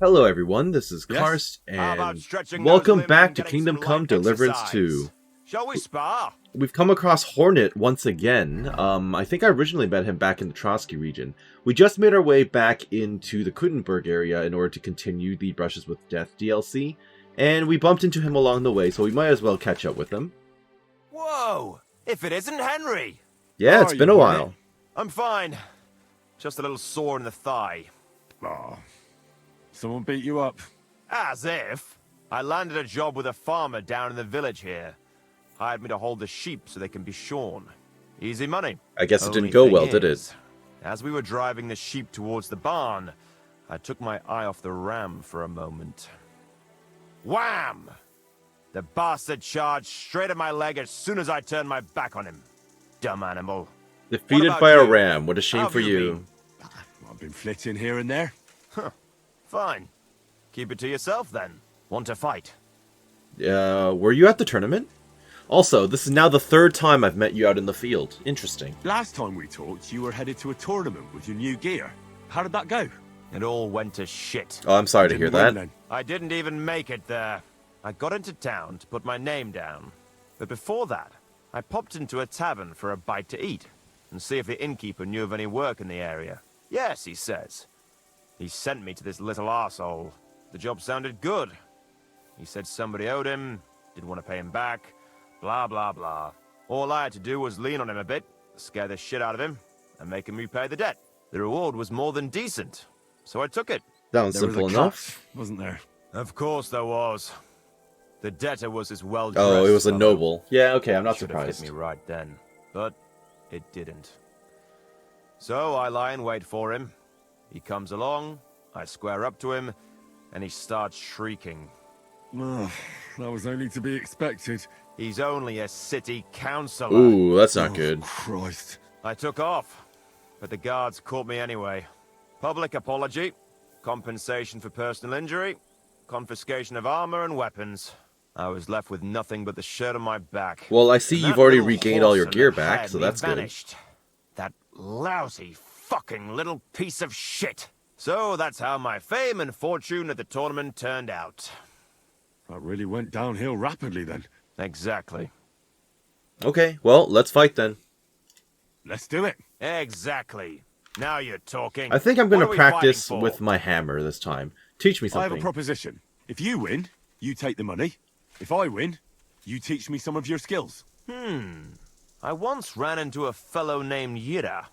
Hello everyone, this is Yes? Karst, How about and stretching those welcome limbs back and to getting Kingdom some Come light Deliverance exercise? 2. Shall we spar? We've come across Hornet once again. I think I originally met him back in the Trotsky region. We just made our way back into the Kutenberg area in order to continue the Brushes with Death DLC, and we bumped into him along the way, so we might as well catch up with him. Whoa! If it isn't Henry! Yeah, How it's are been you, a Hornet? while. I'm fine. Just a little sore in the thigh. Oh, someone beat you up. As if. I landed a job with a farmer down in the village here. Hired me to hold the sheep so they can be shorn. Easy money. I guess it Only didn't go thing well, did it? is, as we were driving the sheep towards the barn, I took my eye off the ram for a moment. Wham! The bastard charged straight at my leg as soon as I turned my back on him. Dumb animal. Defeated about by a you? ram. What a shame How for have you you. I've been flitting here and there. Fine. Keep it to yourself then. Want to fight? Were you at the tournament? Also, this is now the third time I've met you out in the field. Interesting. Last time we talked, you were headed to a tournament with your new gear. How did that go? It all went to shit. Oh, I'm sorry to hear Didn't win, that. then. I didn't even make it there. I got into town to put my name down. But before that, I popped into a tavern for a bite to eat and see if the innkeeper knew of any work in the area. Yes, he says. He sent me to this little arsehole. The job sounded good. He said somebody owed him, didn't want to pay him back, blah, blah, blah. All I had to do was lean on him a bit, scare the shit out of him, and make him repay the debt. The reward was more than decent, so I took it. Sounds There was simple a enough. catch, wasn't there? Of course there was. The debtor was as well-dressed. Oh, it was a fellow. noble. Yeah, okay, I'm not Should have hit surprised. me right then, but it didn't. So I lie in wait for him. He comes along, I square up to him, and he starts shrieking. Oh, that was only to be expected. He's only a city councillor. Ooh, that's not Oh, good. Christ. I took off, but the guards caught me anyway. Public apology, compensation for personal injury, confiscation of armor and weapons. I was left with nothing but the shirt on my back. Well, I see And you've that already little regained all your whoreson gear that back, hired so me that's good. vanished. That lousy fucking little piece of shit. So that's how my fame and fortune at the tournament turned out. That really went downhill rapidly then. Exactly. Okay, well, let's fight then. Let's do it. Exactly. Now you're talking. I think I'm What going are to we practice fighting for? with my hammer this time. Teach me I have a something. proposition. If you win, you take the money. If I win, you teach me some of your skills. I once ran into a fellow named Yira.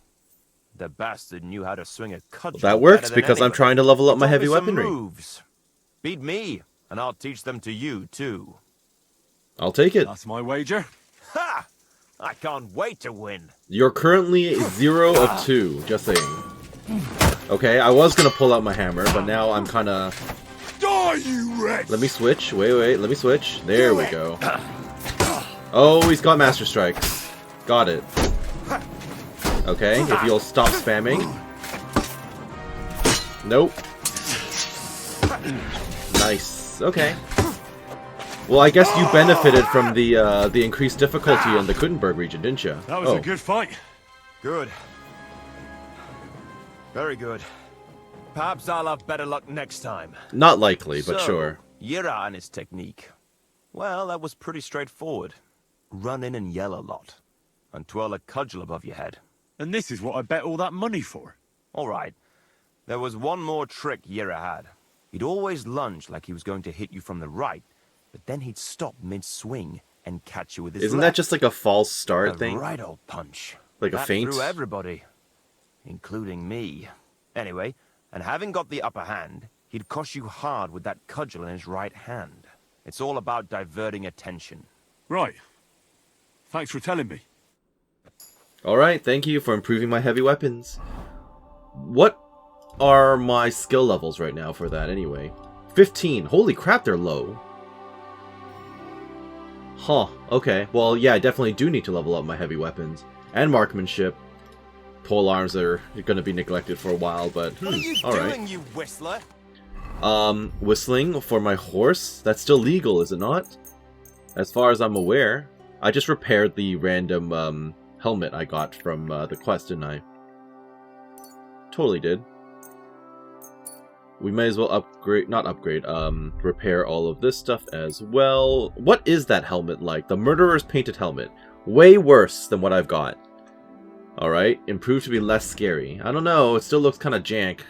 The bastard knew how to swing a cudgel. That works better than because I'm anybody. trying to level up He my taught heavy me some weaponry. Moves. Beat me, and I'll teach them to you too. I'll take it. That's my wager. Ha! I can't wait to win. You're currently 0 of 2, just saying. Okay, I was going to pull out my hammer, but now I'm kind of... Die, you wretch! Let me switch. Wait, let me switch. There we go. Oh, he's got Master Strikes. Got it. Okay, if you'll stop spamming. Nope. Nice. Okay. Well, I guess you benefited from the increased difficulty in the Kutenberg region, didn't you? That was a good fight. Good. Very good. Perhaps I'll have better luck next time. Not likely, but So, sure. Yira and his technique. Well, that was pretty straightforward. Run in and yell a lot. And twirl a cudgel above your head. And this is what I bet all that money for. All right. There was one more trick Yira had. He'd always lunge like he was going to hit you from the right, but then he'd stop mid-swing and catch you with his Isn't left. that just like a false start A thing? right old punch. Like a That feint? threw everybody, including me. Anyway, and having got the upper hand, he'd cosh you hard with that cudgel in his right hand. It's all about diverting attention. Right. Thanks for telling me. Alright, thank you for improving my heavy weapons. What are my skill levels right now for that anyway? 15. Holy crap, they're low. Huh, okay. Well, yeah, I definitely do need to level up my heavy weapons. And marksmanship. Pole arms are going to be neglected for a while, but What are you alright. doing, you whistler? Whistling for my horse? That's still legal, is it not? As far as I'm aware. I just repaired the random, helmet I got from, the quest, didn't I? Totally did. We may as well repair all of this stuff as well. What is that helmet like? The murderer's painted helmet. Way worse than what I've got. Alright, improved to be less scary. I don't know, it still looks kind of jank.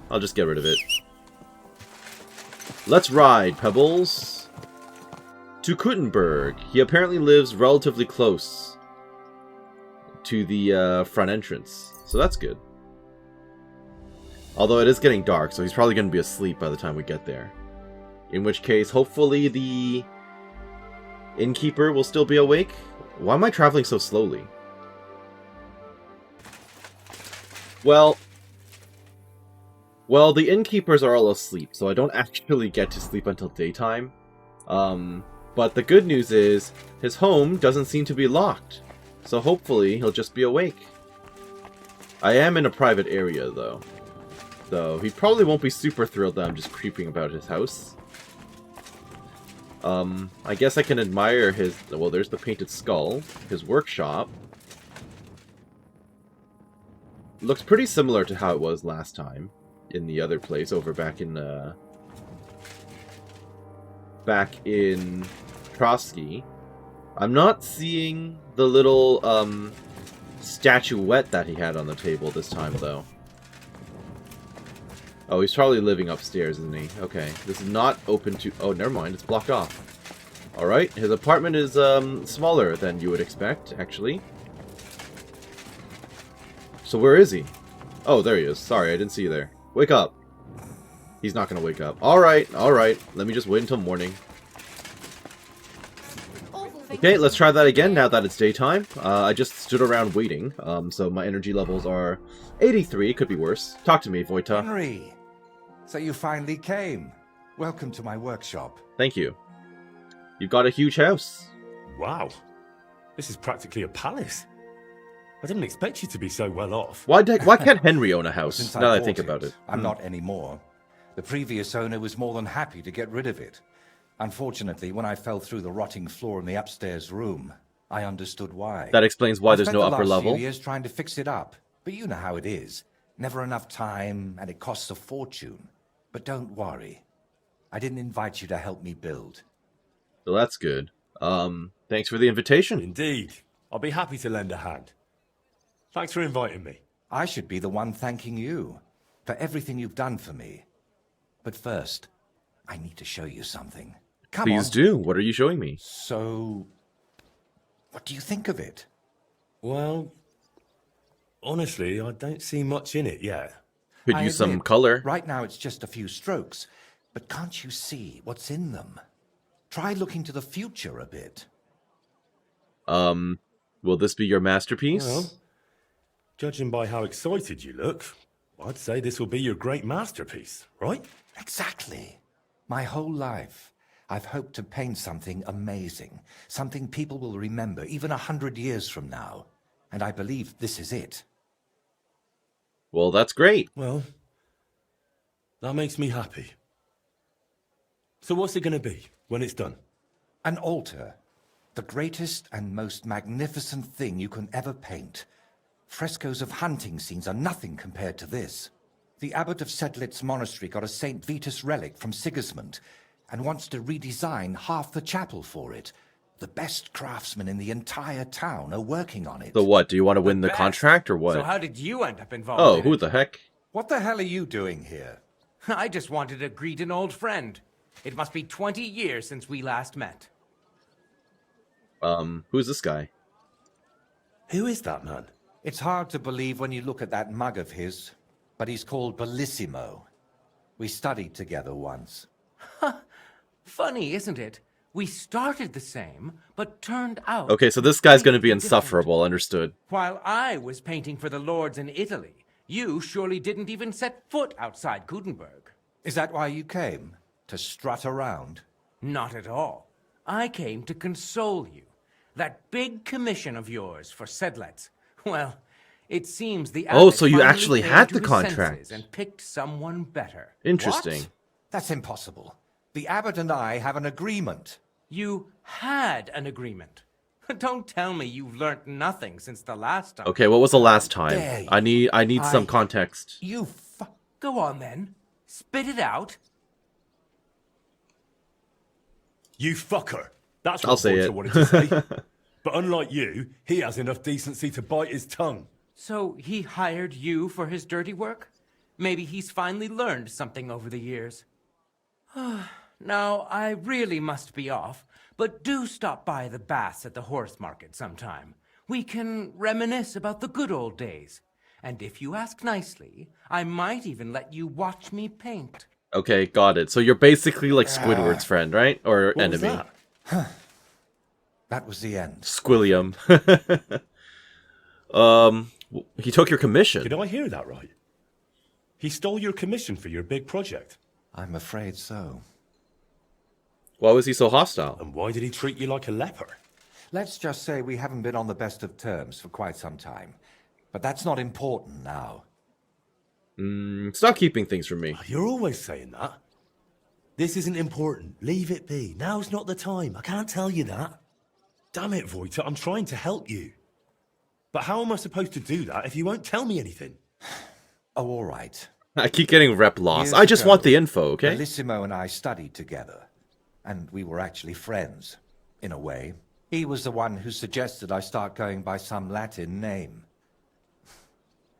I'll just get rid of it. Let's ride, Pebbles. To Kuttenberg. He apparently lives relatively close to the front entrance. So that's good. Although it is getting dark, so he's probably going to be asleep by the time we get there. In which case, hopefully the innkeeper will still be awake. Why am I traveling so slowly? Well, the innkeepers are all asleep, so I don't actually get to sleep until daytime. But the good news is, his home doesn't seem to be locked. So hopefully, he'll just be awake. I am in a private area, though. So he probably won't be super thrilled that I'm just creeping about his house. I guess I can admire his... Well, there's the painted skull. His workshop. Looks pretty similar to how it was last time. In the other place, over back in Trotsky. I'm not seeing the little, statuette that he had on the table this time, though. Oh, he's probably living upstairs, isn't he? Okay, this is not open to... Oh, never mind, it's blocked off. Alright, his apartment is, smaller than you would expect, actually. So where is he? Oh, there he is. Sorry, I didn't see you there. Wake up. He's not gonna wake up. Alright, alright. Let me just wait until morning. Okay, let's try that again now that it's daytime. I just stood around waiting, so my energy levels are 83. Could be worse. Talk to me, Voyta. Henry! So you finally came. Welcome to my workshop. Thank you. You've got a huge house. Wow. This is practically a palace. I didn't expect you to be so well off. Why can't Henry own a house, Since now that I bought think about it? I'm not anymore. The previous owner was more than happy to get rid of it. Unfortunately, when I fell through the rotting floor in the upstairs room, I understood why. That explains why I there's spent no the upper last level. few years trying to fix it up, but you know how it is. Never enough time, and it costs a fortune. But don't worry. I didn't invite you to help me build. So that's good. Thanks for the invitation. Indeed. I'll be happy to lend a hand. Thanks for inviting me. I should be the one thanking you for everything you've done for me. But first, I need to show you something. Come on. Please do. What are you showing me? So, what do you think of it? Well, honestly, I don't see much in it yet. Could I use some admit, color. Right now it's just a few strokes, but can't you see what's in them? Try looking to the future a bit. Will this be your masterpiece? Well, judging by how excited you look, I'd say this will be your great masterpiece, right? Exactly. My whole life, I've hoped to paint something amazing, something people will remember even 100 years from now. And I believe this is it. Well, that's great. Well, that makes me happy. So what's it going to be when it's done? An altar. The greatest and most magnificent thing you can ever paint. Frescoes of hunting scenes are nothing compared to this. The abbot of Sedlitz monastery got a St. Vitus relic from Sigismund and wants to redesign half the chapel for it. The best craftsmen in the entire town are working on it. So what? Do you want to win the best. contract or what? So how did you end up involved Oh, in who it? the heck? What the hell are you doing here? I just wanted to greet an old friend. It must be 20 years since we last met. Who's this guy? Who is that man? It's hard to believe when you look at that mug of his, but he's called Bellissimo. We studied together once. Funny, isn't it? We started the same, but turned out... Okay, so this guy's going to be completely different. insufferable, understood. While I was painting for the lords in Italy, you surely didn't even set foot outside Kuttenberg. Is that why you came? To strut around? Not at all. I came to console you. That big commission of yours for Sedlitz. Well, it seems the Oh, abbot so you finally actually came had to the his contract. senses and picked someone better. Interesting. What? That's impossible. The abbot and I have an agreement. You had an agreement. Don't tell me you've learnt nothing since the last time. Okay, what was the last time? Dare you. I need some context. You Go on then. Spit it out. You fucker. That's I'll what say Voyta it. wanted to say. But unlike you, he has enough decency to bite his tongue. So he hired you for his dirty work? Maybe he's finally learned something over the years. Now, I really must be off, but do stop by the baths at the horse market sometime. We can reminisce about the good old days. And if you ask nicely, I might even let you watch me paint. Okay, got it. So you're basically like Squidward's friend, right? Or What was enemy. that? That was the end. Squilliam. He took your commission. Did I hear that right? He stole your commission for your big project. I'm afraid so. Why was he so hostile? And why did he treat you like a leper? Let's just say we haven't been on the best of terms for quite some time. But that's not important now. Stop keeping things from me. You're always saying that. This isn't important. Leave it be. Now's not the time. I can't tell you that. Damn it, Voyta, I'm trying to help you. But how am I supposed to do that if you won't tell me anything? Oh, all right. I keep getting rep loss. Years I just ago, want the info, okay? Bellissimo and I studied together. And we were actually friends, in a way. He was the one who suggested I start going by some Latin name.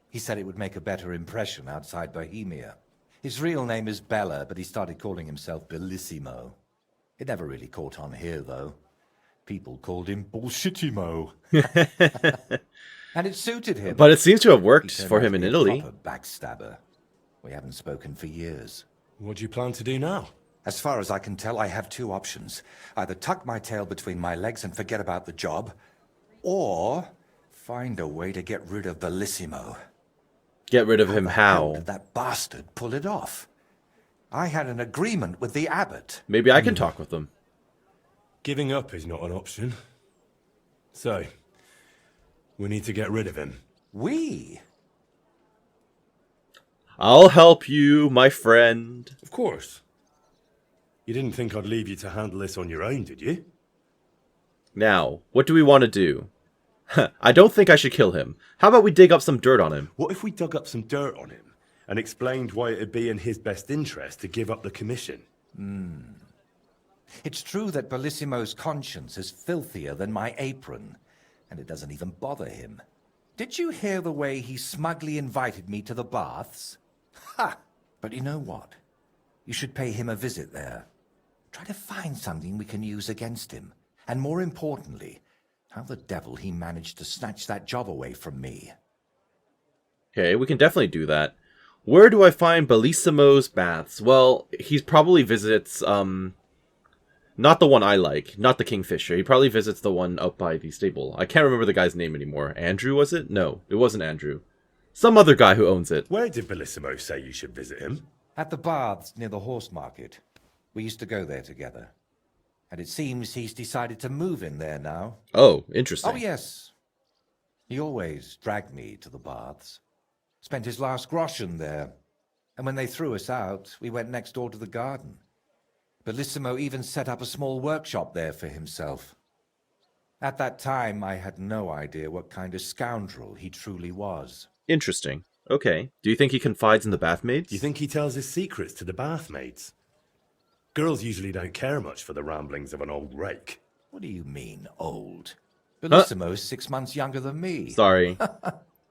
He said it would make a better impression outside Bohemia. His real name is Bella, but he started calling himself Bellissimo. It never really caught on here, though. People called him Bullshitimo. And it suited him. But it seems to have He worked turned for out him to in be a Italy. proper backstabber. We haven't spoken for years. What do you plan to do now? As far as I can tell, I have two options. Either tuck my tail between my legs and forget about the job, or find a way to get rid of Bellissimo. Get rid of him the hell how? did that bastard pull it off? I had an agreement with the abbot. Maybe I can talk with him. Giving up is not an option. So, we need to get rid of him. We? I'll help you, my friend. Of course. You didn't think I'd leave you to handle this on your own, did you? Now, what do we want to do? I don't think I should kill him. How about we dig up some dirt on him? What if we dug up some dirt on him and explained why it'd be in his best interest to give up the commission? It's true that Bellissimo's conscience is filthier than my apron, and it doesn't even bother him. Did you hear the way he smugly invited me to the baths? Ha! But you know what? You should pay him a visit there. Try to find something we can use against him. And more importantly, how the devil he managed to snatch that job away from me. Okay, we can definitely do that. Where do I find Bellissimo's baths? Well, he probably visits, not the one I like, not the Kingfisher. He probably visits the one up by the stable. I can't remember the guy's name anymore. Andrew, was it? No, it wasn't Andrew. Some other guy who owns it. Where did Bellissimo say you should visit him? At the baths near the horse market. We used to go there together. And it seems he's decided to move in there now. Oh, interesting. Oh, yes. He always dragged me to the baths. Spent his last groschen there. And when they threw us out, we went next door to the garden. Bellissimo even set up a small workshop there for himself. At that time, I had no idea what kind of scoundrel he truly was. Interesting. Okay. Do you think he confides in the bathmaids? Do you think he tells his secrets to the bathmaids? Girls usually don't care much for the ramblings of an old rake. What do you mean, old? Bellissimo's 6 months younger than me. Sorry.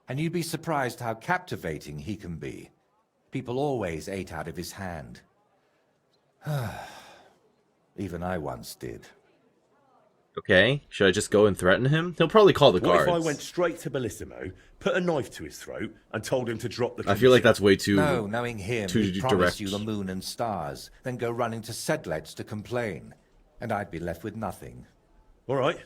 And you'd be surprised how captivating he can be. People always ate out of his hand. Even I once did. Okay. Should I just go and threaten him? He'll probably call the What guards. if I went straight to Bellissimo, put a knife to his throat, and told him to drop the I feel like that's way too... No, knowing him, too he'd promise direct. you the moon and stars, then go running to Sedlet's to complain. And I'd be left with nothing. All right.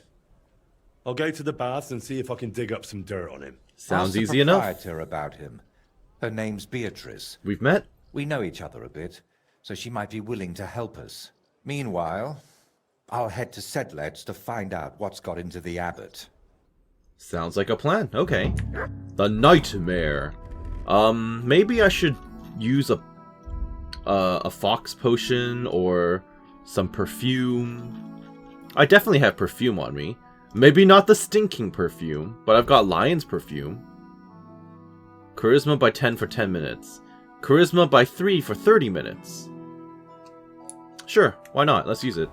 I'll go to the baths and see if I can dig up some dirt on him. Sounds Ask the easy enough. proprietor about him. Her name's Beatrice. We've met? We know each other a bit, so she might be willing to help us. Meanwhile, I'll head to Sedlet's to find out what's got into the abbot. Sounds like a plan. Okay. The Nightmare. Maybe I should use a fox potion or some perfume. I definitely have perfume on me. Maybe not the stinking perfume, but I've got lion's perfume. Charisma by 10 for 10 minutes. Charisma by 3 for 30 minutes. Sure, why not? Let's use it.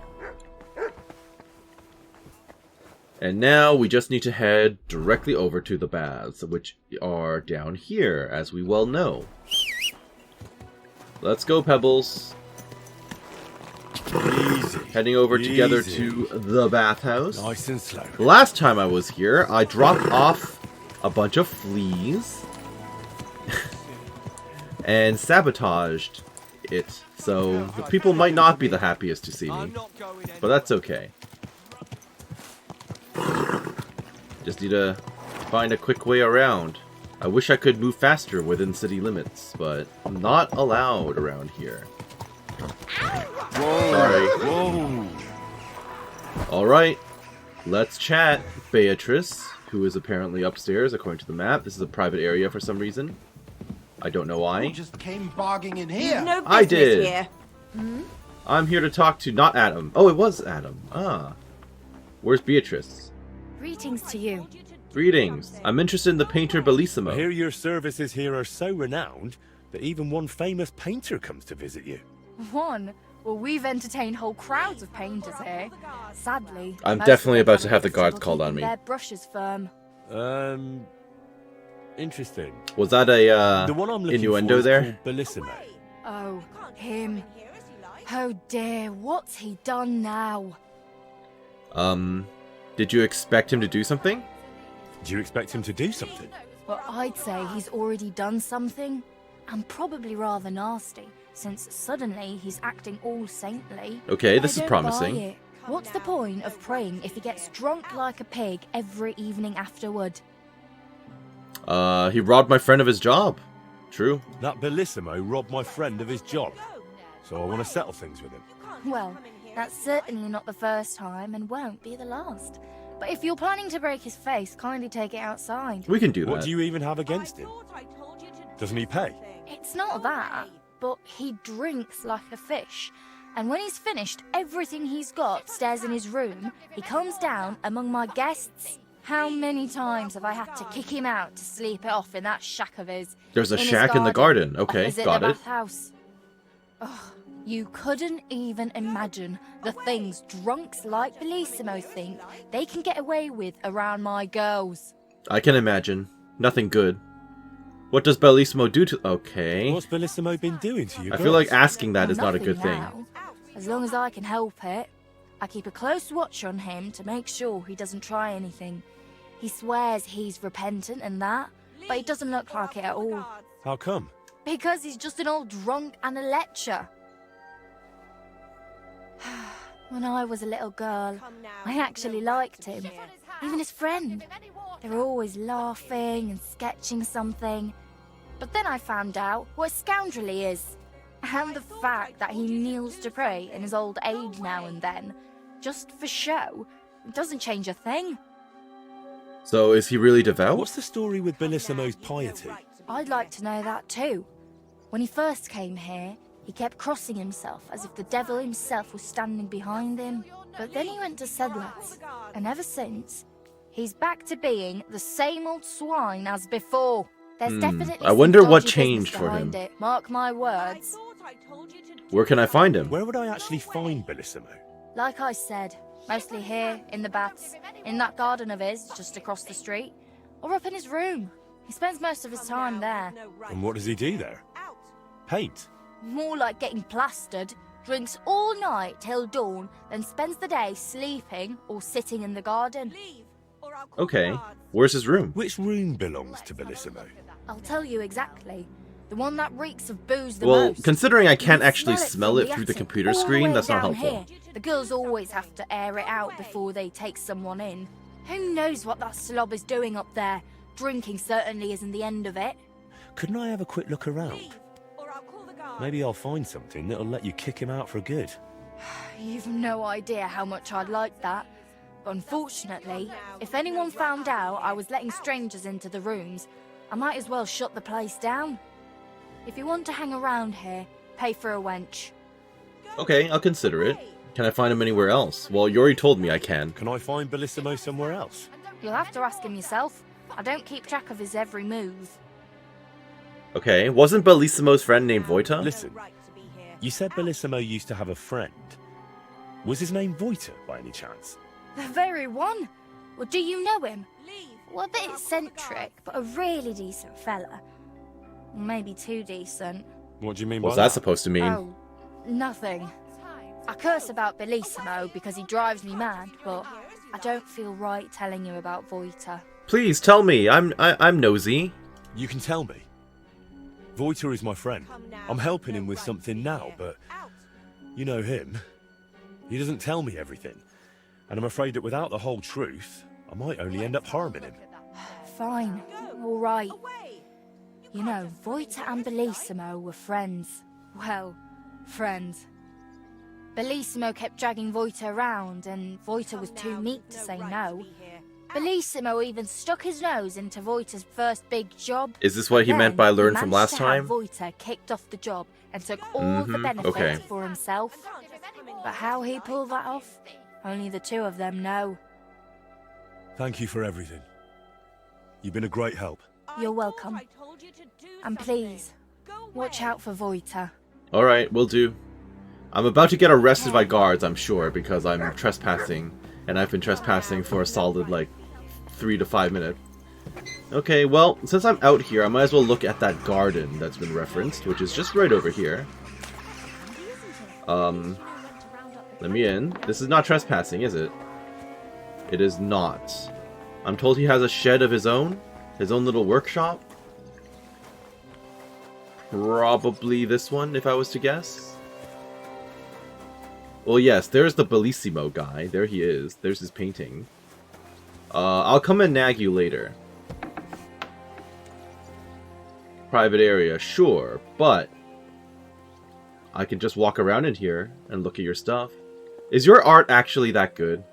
And now we just need to head directly over to the baths, which are down here, as we well know. Let's go, Pebbles. Easy. Heading over together Easy. to the bathhouse. Nice and slow. Last time I was here, I dropped off a bunch of fleas and sabotaged it. So the people might not be the happiest to see me, but that's okay. Just need to find a quick way around. I wish I could move faster within city limits, but I'm not allowed around here. Whoa. Sorry. Whoa. Alright, let's chat. Beatrice, who is apparently upstairs according to the map. This is a private area for some reason. I don't know why. You just came barging in here. No business I did. here. I'm here to talk to not Adam. Oh, it was Adam. Ah. Where's Beatrice? Greetings to you. Greetings. I'm interested in the painter I Bellissimo. hear your services here are so renowned that even one famous painter comes to visit you. One? Well, we've entertained whole crowds of painters here. Sadly, I'm most definitely of them about to have the haven't guards trouble called on keeping me. Their brushes firm. Interesting. Was that a The one I'm looking innuendo for is there? called Bellissimo. Oh, him. Oh dear, what's he done now? Did you expect him to do something? Do you expect him to do something? Well, I'd say he's already done something, and probably rather nasty, since suddenly he's acting all saintly. Okay, But this I is don't promising. buy it. What's the point of praying if he gets drunk like a pig every evening afterward? He robbed my friend of his job. True. That Bellissimo robbed my friend of his job, so I want to settle things with him. Well, that's certainly not the first time and won't be the last. But if you're planning to break his face, kindly take it outside. We can do What that. do you even have against him? Doesn't he pay? It's not that, but he drinks like a fish. And when he's finished everything he's got upstairs in his room, he comes down among my guests. How many times have I had to kick him out to sleep it off in that shack of his? There's a his shack in the garden. Okay, opposite got the it. bathhouse. Ugh, you couldn't even imagine the things drunks like Bellissimo think they can get away with around my girls. I can imagine. Nothing good. What does Bellissimo do to... Okay. What's Bellissimo been doing to you? I feel like girls? asking that is not a Nothing good thing. now. As long as I can help it. I keep a close watch on him to make sure he doesn't try anything. He swears he's repentant and that, but it doesn't look like it at all. How come? Because he's just an old drunk and a lecher. When I was a little girl, I actually liked him. Even his friend. They were always laughing and sketching something. But then I found out what a scoundrel he is. And the fact that he kneels to pray in his old age now and then, just for show, doesn't change a thing. So, is he really devout? What's the story with Bellissimo's piety? I'd like to know that too. When he first came here, he kept crossing himself as if the devil himself was standing behind him. But then he went to Sedlets, and ever since, he's back to being the same old swine as before. There's definitely I wonder some what dodgy changed business for behind him. it. Mark my words. Where can I find him? Where would I actually find Bellissimo? Like I said, mostly here, in the baths, in that garden of his, just across the street, or up in his room. He spends most of his time there. And what does he do there? Paint? More like getting plastered, drinks all night till dawn, then spends the day sleeping or sitting in the garden. Okay. Where's his room? Which room belongs to Bellissimo? I'll tell you exactly. The one that reeks of booze the Well, most. considering I You can't can actually smell from it through the attic computer all the screen, way that's not down helpful. here. The girls always have to air it out before they take someone in. Who knows what that slob is doing up there? Drinking certainly isn't the end of it. Couldn't I have a quick look around? Maybe I'll find something that'll let you kick him out for good. You've no idea how much I'd like that. But unfortunately, if anyone found out I was letting strangers into the rooms, I might as well shut the place down. If you want to hang around here, pay for a wench. Okay, I'll consider it. Can I find him anywhere else? Well, you already told me I can. Can I find Bellissimo somewhere else? You'll have to ask him yourself. I don't keep track of his every move. Okay, wasn't Bellissimo's friend named Voyta? Listen, you said Bellissimo used to have a friend. Was his name Voyta, by any chance? The very one. Well, do you know him? Well, a bit eccentric, but a really decent fella. Maybe too decent. What do you mean What's by that that? supposed to mean? Oh, nothing. I curse about Bellissimo because he drives me mad, but I don't feel right telling you about Voyta. Please tell me. I'm nosy. You can tell me. Voyta is my friend. I'm helping him with something now, but you know him. He doesn't tell me everything. And I'm afraid that without the whole truth, I might only end up harming him. Fine, all right. You know, Voyta and Bellissimo were friends. Well, friends. Bellissimo kept dragging Voyta around, and Voyta was too meek to say no. Bellissimo even stuck his nose into Voyta's first big job. Is this what he meant by learn from last time? Voyta kicked off the job and took all the benefits for himself. But how he pulled that off, only the two of them know. Thank you for everything. You've been a great help. You're welcome. And please, watch out for Voyta. Alright, will do. I'm about to get arrested by guards, I'm sure, because I'm trespassing. And I've been trespassing for a solid, like, 3 to 5 minutes. Okay, well, since I'm out here, I might as well look at that garden that's been referenced, which is just right over here. Let me in. This is not trespassing, is it? It is not. I'm told he has a shed of his own little workshop. Probably this one, if I was to guess. Well, yes, there's the Bellissimo guy. There he is. There's his painting. I'll come and nag you later. Private area, sure, but I can just walk around in here and look at your stuff. Is your art actually that good?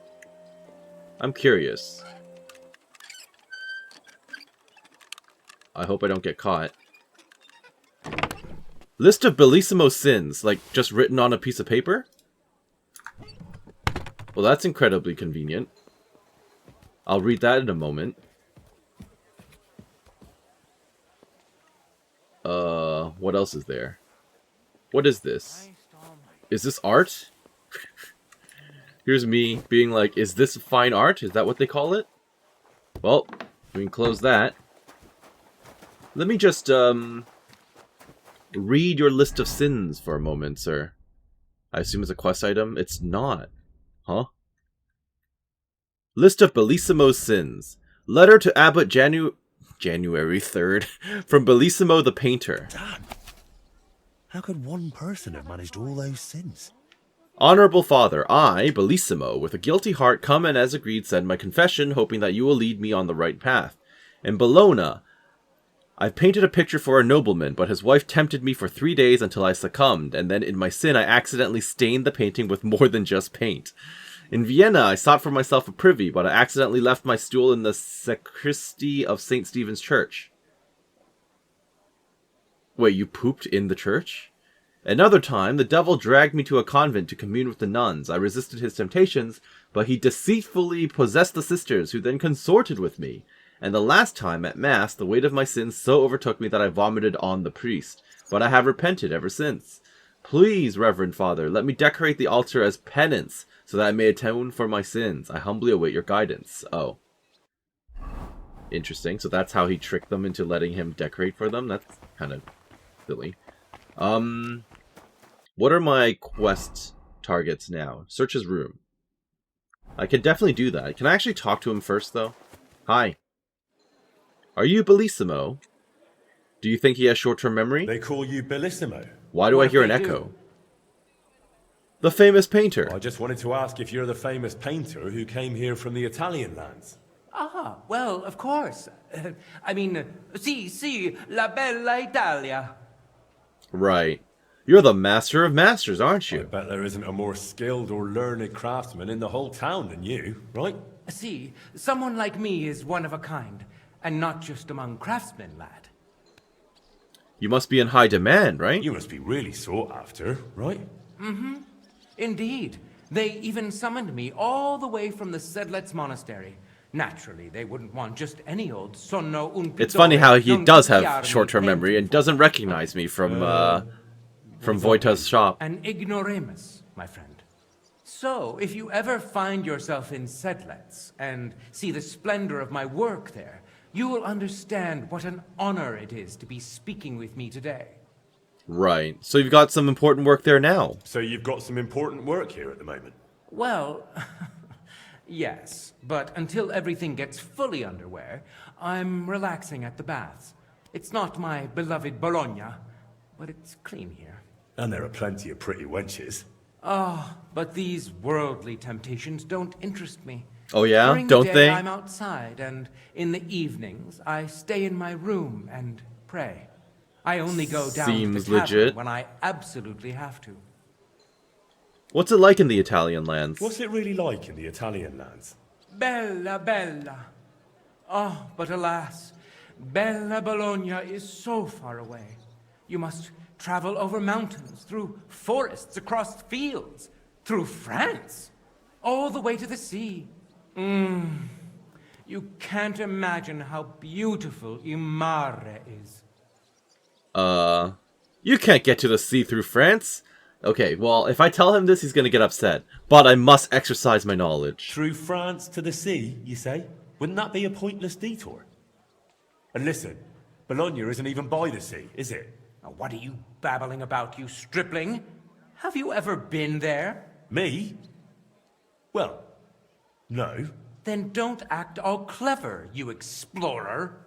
I'm curious. I hope I don't get caught. List of Bellissimo sins, like just written on a piece of paper? Well, that's incredibly convenient. I'll read that in a moment. What else is there? What is this? Is this art? Here's me being like, is this fine art? Is that what they call it? Well, we can close that. Let me just, read your list of sins for a moment, sir. I assume it's a quest item? It's not. Huh? List of Bellissimo's sins. Letter to Abbot January 3rd from Bellissimo the Painter. Damn. How could one person have managed all those sins? Honorable Father, I, Bellissimo, with a guilty heart, come and as agreed send my confession, hoping that you will lead me on the right path. In Bologna, I've painted a picture for a nobleman, but his wife tempted me for 3 days until I succumbed, and then in my sin I accidentally stained the painting with more than just paint. In Vienna, I sought for myself a privy, but I accidentally left my stool in the sacristy of St. Stephen's Church. Wait, you pooped in the church? Another time, the devil dragged me to a convent to commune with the nuns. I resisted his temptations, but he deceitfully possessed the sisters, who then consorted with me. And the last time, at Mass, the weight of my sins so overtook me that I vomited on the priest. But I have repented ever since. Please, Reverend Father, let me decorate the altar as penance, so that I may atone for my sins. I humbly await your guidance. Oh. Interesting. So that's how he tricked them into letting him decorate for them? That's kind of silly. What are my quest targets now? Search his room. I can definitely do that. Can I actually talk to him first, though? Hi. Are you Bellissimo? Do you think he has short-term memory? They call you Bellissimo. Why do I hear an echo? The famous painter. I just wanted to ask if you're the famous painter who came here from the Italian lands. Ah, well, of course. I mean, sì, la bella Italia. Right. You're the master of masters, aren't I you? bet there isn't a more skilled or learned craftsman in the whole town than you, right? See, someone like me is one of a kind, and not just among craftsmen, lad. You must be in high demand, right? You must be really sought after, right? Indeed. They even summoned me all the way from the Sedlets Monastery. Naturally, they wouldn't want just any old sonno un It's funny how he non does have chiarmi short-term memory and doesn't recognize me from Voyta's shop. An ignoramus, my friend. So, if you ever find yourself in Sedlets and see the splendor of my work there, you will understand what an honor it is to be speaking with me today. Right. So you've got some important work there now. So you've got some important work here at the moment? Well, yes, but until everything gets fully underway, I'm relaxing at the baths. It's not my beloved Bologna, but it's clean here. And there are plenty of pretty wenches. Ah, but these worldly temptations don't interest me. Oh yeah? During the Don't day, they? I'm outside, and in the evenings, I stay in my room and pray. I only go down Seems to the tavern legit. when I absolutely have to. What's it like in the Italian lands? What's it really like in the Italian lands? Bella, bella. Oh, but alas, Bella Bologna is so far away. You must travel over mountains, through forests, across fields, through France, all the way to the sea. You can't imagine how beautiful Il Mare is. You can't get to the sea through France? Okay, well, if I tell him this, he's gonna get upset. But I must exercise my knowledge. Through France to the sea, you say? Wouldn't that be a pointless detour? And listen, Bologna isn't even by the sea, is it? Now, what are you babbling about, you stripling? Have you ever been there? Me? Well, no. Then don't act all clever, you explorer.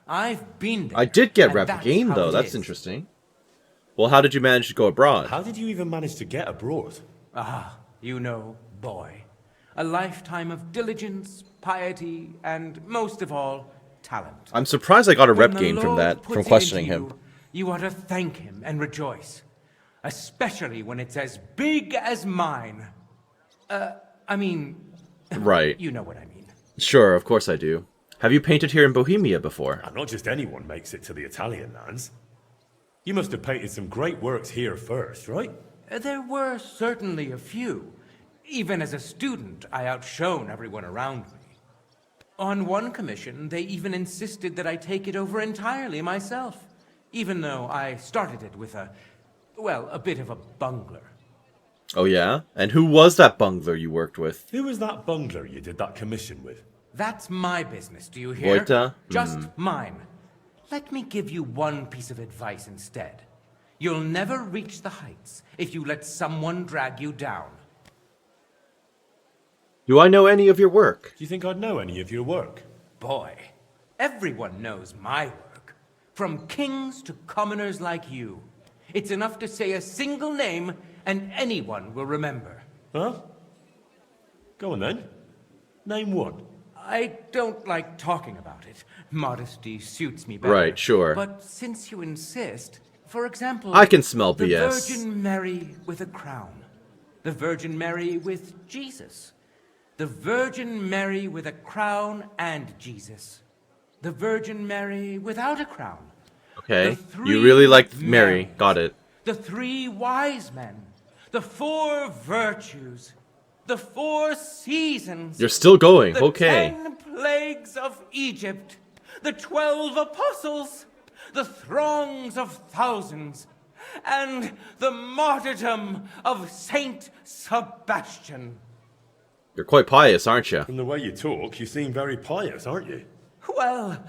I've been there. I did get and rep that's game, how though. it That's is. interesting. Well, how did you manage to go abroad? How did you even manage to get abroad? Ah, you know, boy. A lifetime of diligence, piety, and most of all, talent. I'm surprised I got a rep When the gain from Lord that, puts from it questioning into him. You ought to thank him and rejoice. Especially when it's as big as mine. I mean, Right. you know what I mean. Sure, of course I do. Have you painted here in Bohemia before? And not just anyone makes it to the Italian lands. You must have painted some great works here first, right? There were certainly a few. Even as a student, I outshone everyone around me. On one commission, they even insisted that I take it over entirely myself, even though I started it with a bit of a bungler. Oh yeah? And who was that bungler you worked with? Who was that bungler you did that commission with? That's my business, do you hear? Voyta? Just mine. Let me give you one piece of advice instead. You'll never reach the heights if you let someone drag you down. Do I know any of your work? Do you think I'd know any of your work? Boy, everyone knows my work. From kings to commoners like you. It's enough to say a single name and anyone will remember. Huh? Go on then. Name one. I don't like talking about it. Modesty suits me better. Right, sure. But since you insist, for example... I can smell the BS. Virgin Mary with a crown. The Virgin Mary with Jesus. The Virgin Mary with a crown and Jesus. The Virgin Mary without a crown. Okay. The three You really liked Mary. Marys. Got it. The three wise men. The four virtues. The four seasons. You're still going. The Okay. 10 plagues of Egypt. The 12 apostles. The throngs of thousands. And the martyrdom of Saint Sebastian. You're quite pious, aren't you? From the way you talk, you seem very pious, aren't you? Well,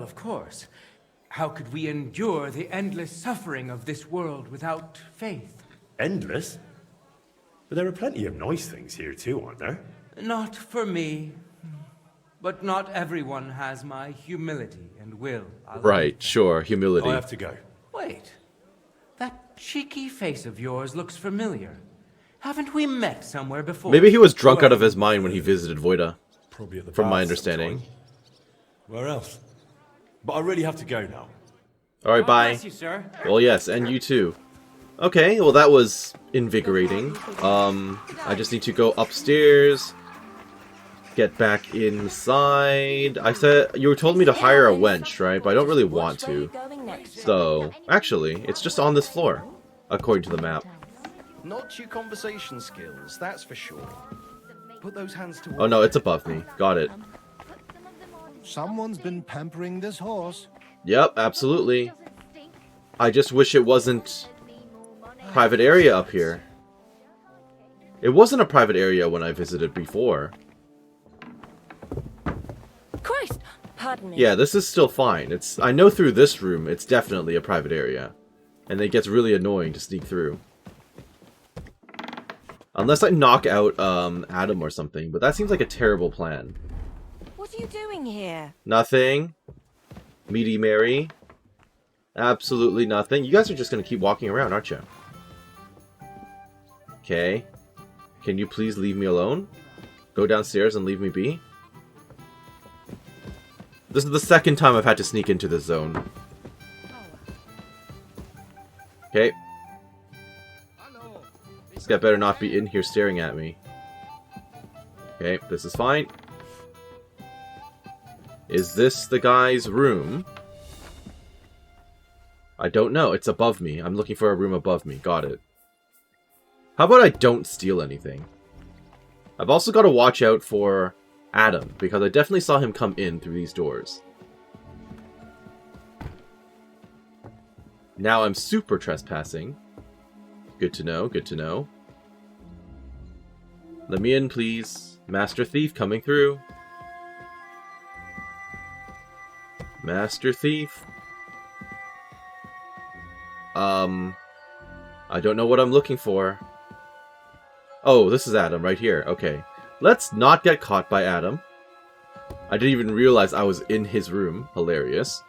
of course. How could we endure the endless suffering of this world without faith? Endless? But there are plenty of nice things here too, aren't there? Not for me. But not everyone has my humility and will. I'll Right, admit. sure. Humility. I have to go. Wait. That cheeky face of yours looks familiar. Haven't we met somewhere before? Maybe he was drunk out of his mind when he visited Voyta. Probably at the From my baths understanding. sometime. Where else? But I really have to go now. Alright, bye. Bless you, sir. Well, yes, and you too. Okay, well that was invigorating. I just need to go upstairs, get back inside. I said, you told me to hire a wench, right? But I don't really want to. So, actually, it's just on this floor, according to the map. Not your conversation skills, that's for sure. Put those hands to Oh no, it's above me. Got it. Someone's been pampering this horse. Yep, absolutely. I just wish it wasn't private area up here. It wasn't a private area when I visited before. Christ! Pardon me. Yeah, this is still fine. I know through this room it's definitely a private area. And it gets really annoying to sneak through. Unless I knock out Adam or something, but that seems like a terrible plan. What are you doing here? Nothing. Meaty Mary. Absolutely nothing. You guys are just going to keep walking around, aren't you? Okay. Can you please leave me alone? Go downstairs and leave me be? This is the second time I've had to sneak into this zone. Okay. This guy better not be in here staring at me. Okay, this is fine. Is this the guy's room? I don't know. It's above me. I'm looking for a room above me. Got it. How about I don't steal anything? I've also got to watch out for Adam, because I definitely saw him come in through these doors. Now I'm super trespassing. Good to know, good to know. Let me in, please. Master Thief coming through. Master Thief. I don't know what I'm looking for. Oh, this is Adam right here. Okay. Let's not get caught by Adam. I didn't even realize I was in his room. Hilarious.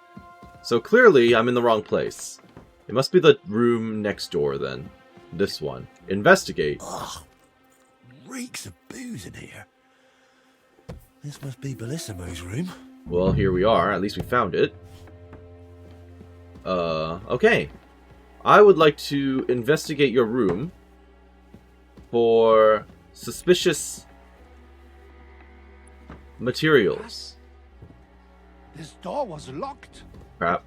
So clearly, I'm in the wrong place. It must be the room next door, then. This one. Investigate. Ugh. Reeks of booze in here. This must be Bellissimo's room. Well, here we are. At least we found it. Okay. I would like to investigate your room for suspicious materials. This door was locked. Crap.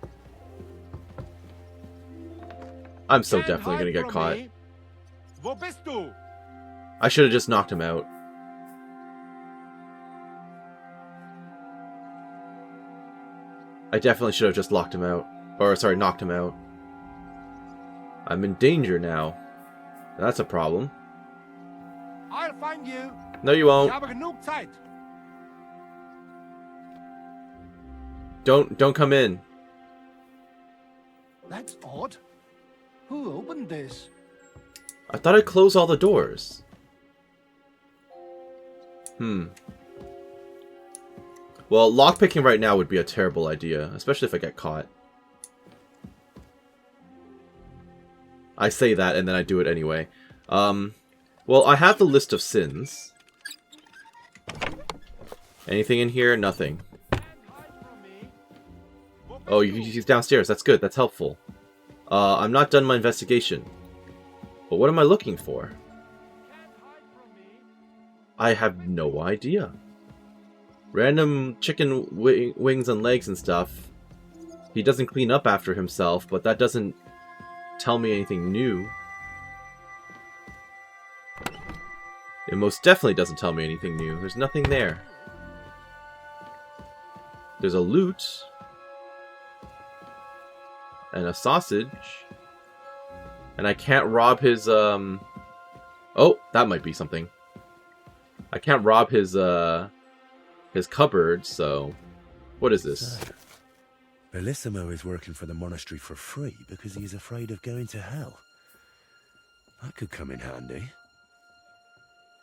I'm so definitely gonna get caught. I should have just knocked him out. I definitely should have just locked him out. Or, sorry, knocked him out. I'm in danger now. That's a problem. I'll find you. No, you won't. Don't come in. That's odd. Who opened this? I thought I'd close all the doors. Well, lockpicking right now would be a terrible idea, especially if I get caught. I say that and then I do it anyway. Well, I have the list of sins. Anything in here? Nothing. Oh, he's downstairs. That's good. That's helpful. I'm not done my investigation. But what am I looking for? I have no idea. Random chicken wings and legs and stuff. He doesn't clean up after himself, but that doesn't tell me anything new. It most definitely doesn't tell me anything new. There's nothing there. There's a loot. And a sausage. And I can't rob his, Oh, that might be something. I can't rob his cupboard, so... What is this? Bellissimo is working for the monastery for free because he's afraid of going to hell. That could come in handy.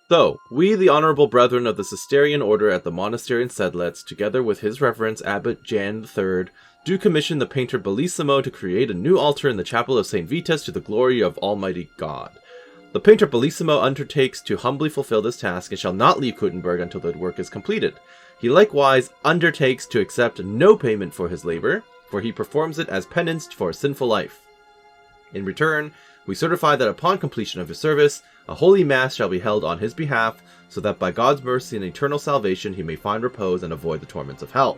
So, we, the honorable brethren of the Cistercian order at the monastery in Sedlitz, together with his reverence Abbot Jan III, do commission the painter Bellissimo to create a new altar in the chapel of St. Vitus to the glory of Almighty God. The painter Bellissimo undertakes to humbly fulfill this task and shall not leave Kuttenberg until the work is completed. He likewise undertakes to accept no payment for his labor, for he performs it as penance for a sinful life. In return, we certify that upon completion of his service, a holy mass shall be held on his behalf, so that by God's mercy and eternal salvation he may find repose and avoid the torments of hell.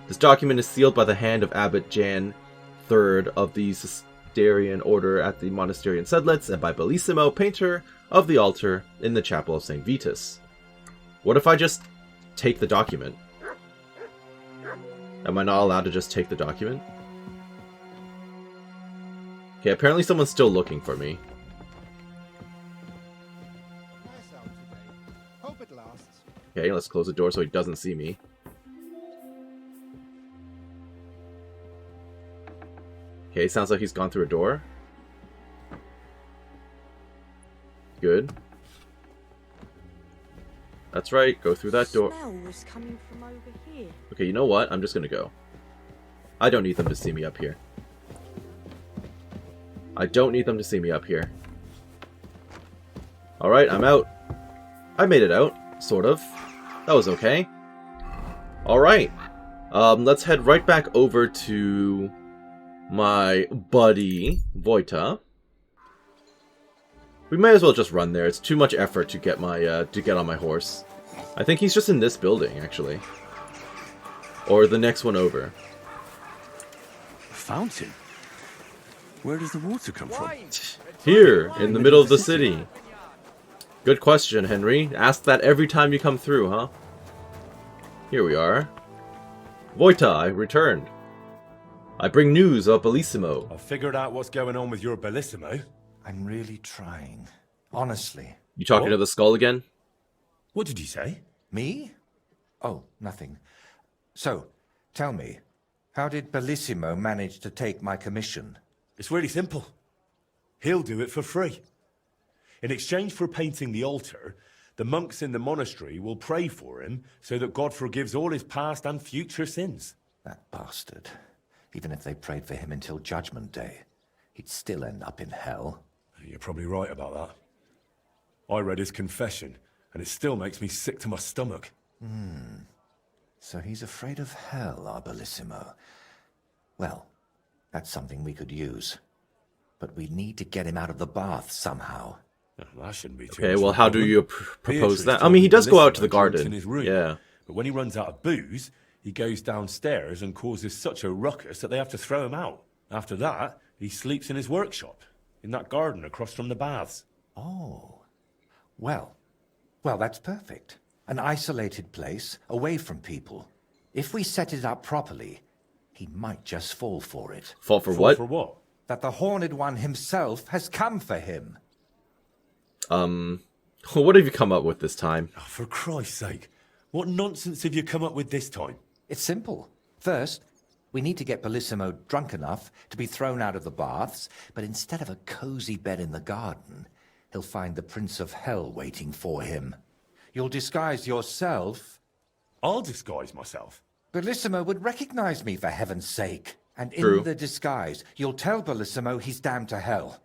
This document is sealed by the hand of Abbot Jan III of the Cistercian order at the monastery in Sedlitz, and by Bellissimo, painter of the altar in the chapel of St. Vitus. What if I just take the document? Am I not allowed to just take the document? Okay, apparently someone's still looking for me. Nice out today. Hope it lasts. Okay, let's close the door so he doesn't see me. Okay, sounds like he's gone through a door. Good. That's right, go through that door. Smell was coming from over here. Okay, you know what? I'm just gonna go. I don't need them to see me up here. I don't need them to see me up here. Alright, I'm out. I made it out, sort of. That was okay. Alright. Let's head right back over to my buddy, Voyta. We may as well just run there. It's too much effort to get my to get on my horse. I think he's just in this building, actually. Or the next one over. A fountain? Where does the water come from? Here, in the middle of the city. Good question, Henry. Ask that every time you come through, huh? Here we are. Voyta, I returned. I bring news of Bellissimo. I've figured out what's going on with your Bellissimo. I'm really trying. Honestly. You talking to the skull again? What did you say? Me? Oh, nothing. So, tell me, how did Bellissimo manage to take my commission? It's really simple. He'll do it for free. In exchange for painting the altar, the monks in the monastery will pray for him so that God forgives all his past and future sins. That bastard. Even if they prayed for him until Judgment Day, he'd still end up in hell. You're probably right about that. I read his confession, and it still makes me sick to my stomach. So he's afraid of hell, our Bellissimo. Well, that's something we could use. But we need to get him out of the bath somehow. Oh, that shouldn't be too Okay, much well, of a how do problem. you propose Beatrice that? I told mean, me he does go out to the Bellissimo drinks garden. in his room, Yeah. But when he runs out of booze, he goes downstairs and causes such a ruckus that they have to throw him out. After that, he sleeps in his workshop, in that garden across from the baths. Oh. Well, that's perfect. An isolated place, away from people. If we set it up properly, he might just fall for it. Fall for what? For what? That the Horned One himself has come for him. What have you come up with this time? Oh, for Christ's sake. What nonsense have you come up with this time? It's simple. First, we need to get Bellissimo drunk enough to be thrown out of the baths, but instead of a cozy bed in the garden, he'll find the Prince of Hell waiting for him. You'll disguise yourself. I'll disguise myself. Bellissimo would recognize me, for heaven's sake. And True. in the disguise, you'll tell Bellissimo he's damned to hell.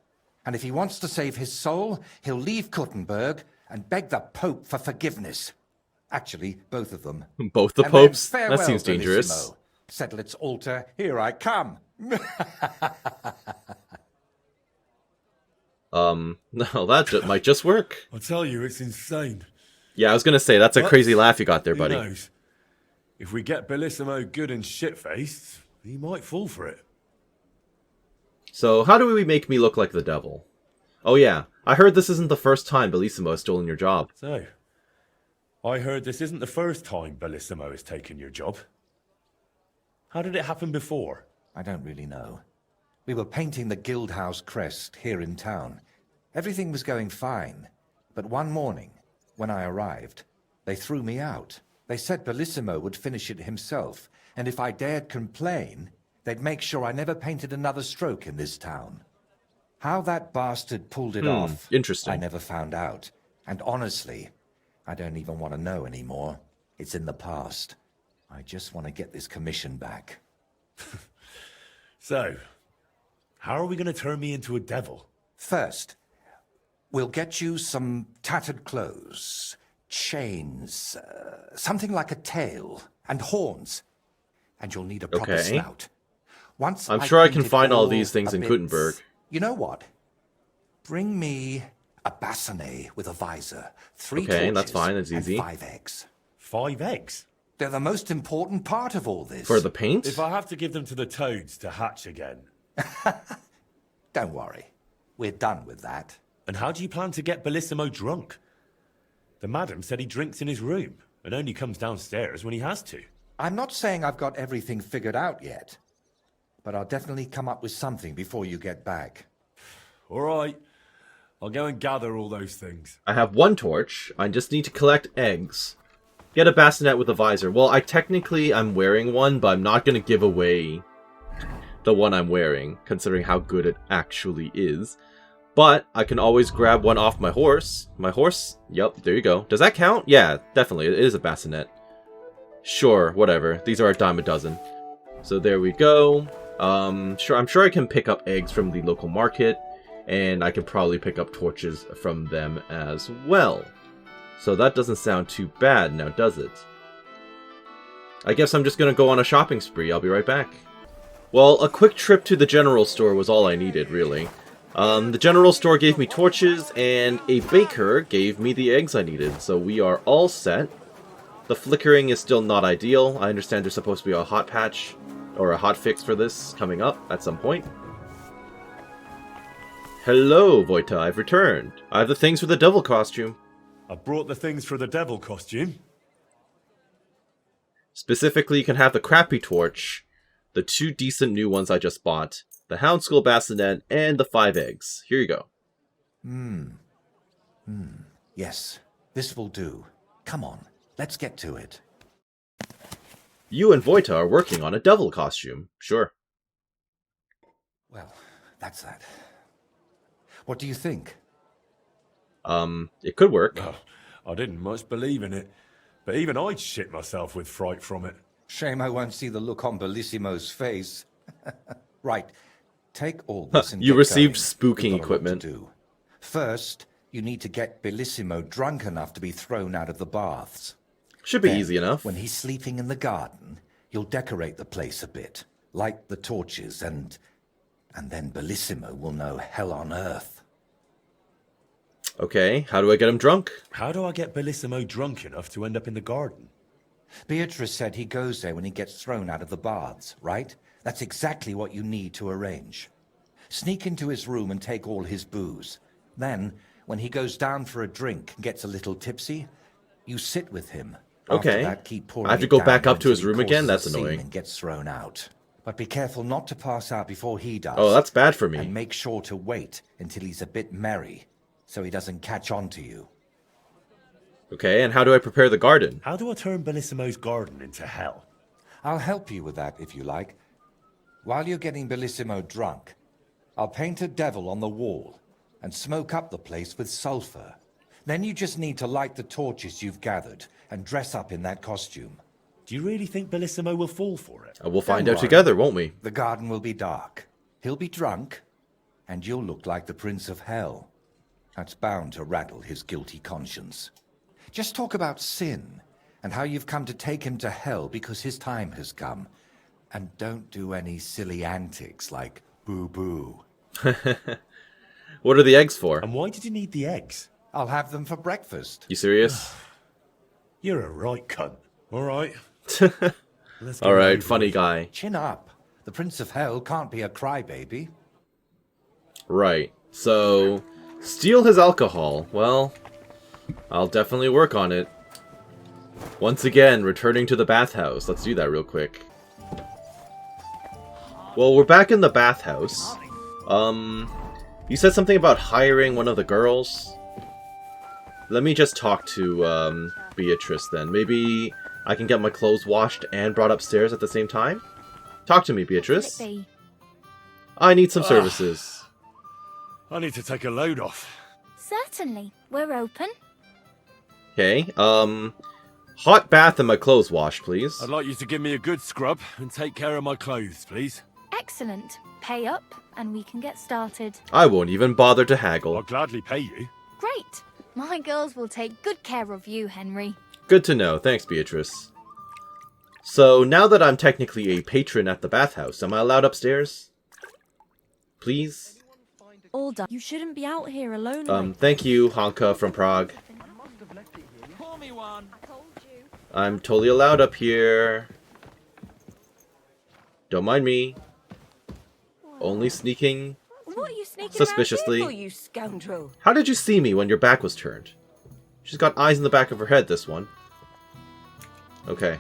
And if he wants to save his soul, he'll leave Kuttenberg and beg the Pope for forgiveness. Actually, both of them. Both the And then popes? That farewell, seems dangerous. Bellissimo. Sedlet's altar, here I come. No, that might just work. I tell you, it's insane. Yeah, I was gonna say, that's a But crazy laugh you got there, Who buddy. knows? If we get Bellissimo good and shit-faced, he might fall for it. So, how do we make me look like the devil? Oh yeah, I heard this isn't the first time Bellissimo has stolen your job. So, I heard this isn't the first time Bellissimo has taken your job. How did it happen before? I don't really know. We were painting the Guildhouse crest here in town. Everything was going fine. But one morning, when I arrived, they threw me out. They said Bellissimo would finish it himself, and if I dared complain, they'd make sure I never painted another stroke in this town. How that bastard pulled it off, interesting. I never found out. And honestly, I don't even want to know anymore. It's in the past. I just want to get this commission back. So, how are we going to turn me into a devil? First, we'll get you some tattered clothes, chains, something like a tail, and horns. And you'll need a proper Okay. snout. Once I'm sure I paint can it find all all these things a in bit- Kuttenberg. You know what? Bring me a bassinet with a visor, 3 Okay, torches, that's fine, that's and easy. 5 eggs. 5 eggs? They're the most important part of all this. For the paint? If I have to give them to the toads to hatch again. Don't worry. We're done with that. And how do you plan to get Bellissimo drunk? The madam said he drinks in his room and only comes downstairs when he has to. I'm not saying I've got everything figured out yet, but I'll definitely come up with something before you get back. All right. I'll go and gather all those things. I have 1 torch. I just need to collect eggs. Get a bassinet with a visor. Well, I'm wearing one, but I'm not going to give away the one I'm wearing, considering how good it actually is. But I can always grab one off my horse. My horse? Yep, there you go. Does that count? Yeah, definitely. It is a bassinet. Sure, whatever. These are a dime a dozen. So there we go. I'm sure I can pick up eggs from the local market. And I can probably pick up torches from them as well. So that doesn't sound too bad now, does it? I guess I'm just going to go on a shopping spree. I'll be right back. Well, a quick trip to the general store was all I needed, really. The general store gave me torches, and a baker gave me the eggs I needed. So we are all set. The flickering is still not ideal. I understand there's supposed to be a hot patch, or a hot fix for this coming up at some point. Hello, Voyta, I've returned. I have the things for the devil costume. I brought the things for the devil costume. Specifically, you can have the crappy torch, the 2 decent new ones I just bought, the Houndskull bassinet, and the 5 eggs. Here you go. Yes, this will do. Come on, let's get to it. You and Voyta are working on a devil costume. Sure. Well, that's that. What do you think? It could work. Oh, I didn't much believe in it, but even I'd shit myself with fright from it. Shame I won't see the look on Bellissimo's face. Right, take all this and You get received going. spooking We've got a lot equipment. to do. First, you need to get Bellissimo drunk enough to be thrown out of the baths. Should be Then, easy enough. When he's sleeping in the garden, you'll decorate the place a bit, light the torches, and then Bellissimo will know hell on earth. Okay, how do I get him drunk? How do I get Bellissimo drunk enough to end up in the garden? Beatrice said he goes there when he gets thrown out of the baths, right? That's exactly what you need to arrange. Sneak into his room and take all his booze. Then, when he goes down for a drink and gets a little tipsy, you sit with him. Okay. After that, keep pouring I have to it go down back up to until his he room again? causes That's a scene annoying. And gets thrown out. But be careful not to pass out before he does. Oh, that's bad for And me. make sure to wait until he's a bit merry, so he doesn't catch on to you. Okay, and how do I prepare the garden? How do I turn Bellissimo's garden into hell? I'll help you with that if you like. While you're getting Bellissimo drunk, I'll paint a devil on the wall and smoke up the place with sulfur. Then you just need to light the torches you've gathered and dress up in that costume. Do you really think Bellissimo will fall for it? We'll find Don't out worry. together, won't we? The garden will be dark. He'll be drunk, and you'll look like the Prince of Hell. That's bound to rattle his guilty conscience. Just talk about sin and how you've come to take him to hell because his time has come. And don't do any silly antics like boo-boo. What are the eggs for? And why did you need the eggs? I'll have them for breakfast. You serious? You're a right cunt. All right. Let's get Alright, over funny with. guy. Chin up. The Prince of Hell can't be a crybaby. Right, so... steal his alcohol. Well, I'll definitely work on it. Once again, returning to the bathhouse. Let's do that real quick. Well, we're back in the bathhouse. You said something about hiring one of the girls? Let me just talk to, Beatrice then. Maybe I can get my clothes washed and brought upstairs at the same time? Talk to me, Beatrice. Be. I need some services. I need to take a load off. Certainly. We're open. Okay, hot bath and my clothes washed, please. I'd like you to give me a good scrub and take care of my clothes, please. Excellent. Pay up, and we can get started. I won't even bother to haggle. I'll gladly pay you. Great. My girls will take good care of you, Henry. Good to know. Thanks, Beatrice. So, now that I'm technically a patron at the bathhouse, am I allowed upstairs? Please? All done. You shouldn't be out here alone. Thank you, Honka from Prague. I'm totally allowed up here. Don't mind me. Only sneaking. What are you sneaking Suspiciously. around here for, you scoundrel? How did you see me when your back was turned? She's got eyes in the back of her head, this one. Okay.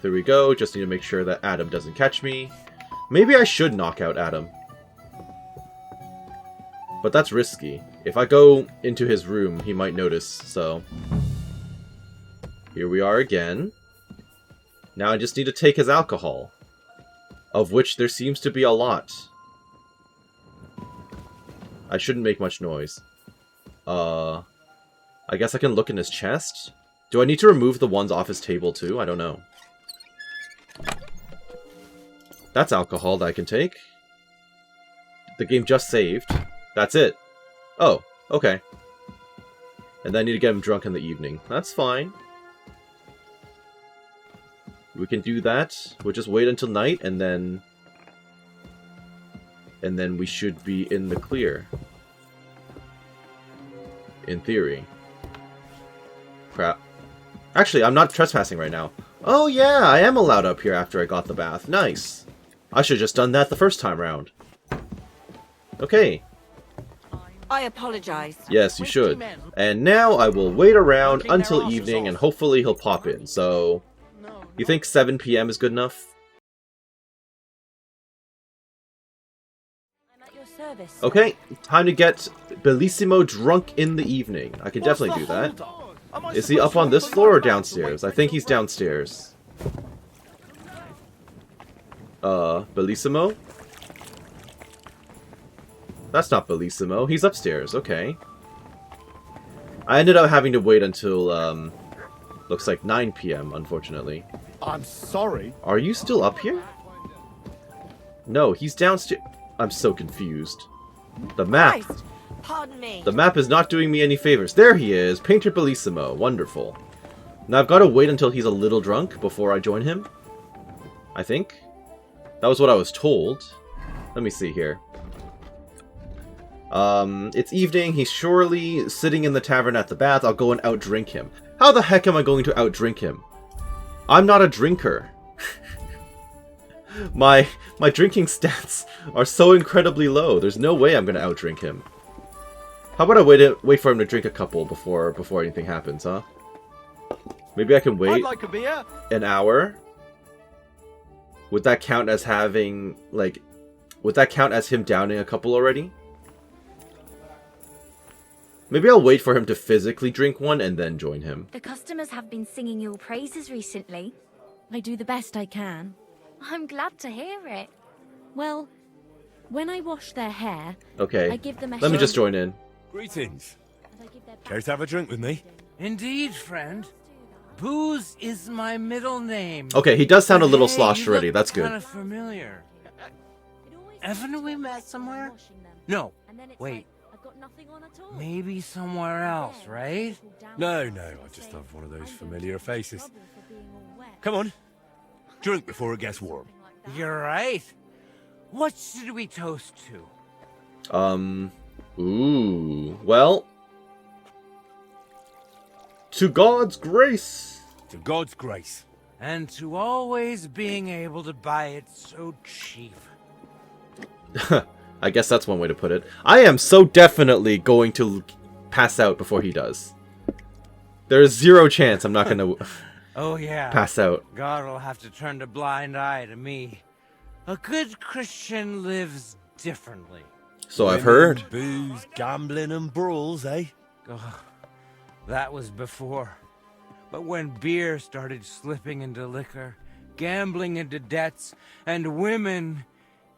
There we go. Just need to make sure that Adam doesn't catch me. Maybe I should knock out Adam. But that's risky. If I go into his room, he might notice, so... Here we are again. Now I just need to take his alcohol. Of which there seems to be a lot. I shouldn't make much noise. I guess I can look in his chest? Do I need to remove the ones off his table too? I don't know. That's alcohol that I can take. The game just saved. That's it. Oh, okay. And then I need to get him drunk in the evening. That's fine. We can do that. We'll just wait until night, and then we should be in the clear. In theory. Crap. Actually, I'm not trespassing right now. Oh yeah, I am allowed up here after I got the bath. Nice. I should have just done that the first time round. Okay. I apologize. Yes, you should. And now I will wait around until evening, and hopefully he'll pop in. So, you think 7 PM is good enough? I'm at your service. Okay, time to get Bellissimo drunk in the evening. I can definitely do that. Is he up on this floor or downstairs? I think he's downstairs. Bellissimo? That's not Bellissimo. He's upstairs. Okay. I ended up having to wait until, looks like 9 PM, unfortunately. I'm sorry. Are you still up here? No, he's downstairs. I'm so confused. The map. Christ, pardon me. The map is not doing me any favors. There he is. Painter Bellissimo. Wonderful. Now I've got to wait until he's a little drunk before I join him. I think. That was what I was told. Let me see here. It's evening. He's surely sitting in the tavern at the bath. I'll go and outdrink him. How the heck am I going to outdrink him? I'm not a drinker. My drinking stats are so incredibly low. There's no way I'm going to outdrink him. How about I wait for him to drink a couple before anything happens, huh? Maybe I can wait I'd like a beer. an hour. Would that count as having, like... Would that count as him downing a couple already? Maybe I'll wait for him to physically drink one and then join him. The customers have been singing your praises recently. I do the best I can. I'm glad to hear it. Well, when I wash their hair, Okay, I give them a let me just join in. Greetings. and I give their Care to have a drink with me? Indeed, friend. Booze is my middle name. Okay, he does sound a little Hey, sloshed you already. look That's good. Kind of familiar. It always Haven't takes we a met while somewhere? washing them. No. And then it's Wait. like, I've got nothing on at all. Maybe somewhere else, right? No, I just have one of those familiar faces. Come on. Drink before it gets warm. You're right. What should we toast to? Ooh. Well. To God's grace. To God's grace. And to always being able to buy it so cheap. I guess that's one way to put it. I am so definitely going to pass out before he does. There's zero chance I'm not going to Oh yeah. pass out. God will have to turn a blind eye to me. A good Christian lives differently. So I've heard. Booze, gambling, and brawls, eh? Oh, that was before. But when beer started slipping into liquor, gambling into debts, and women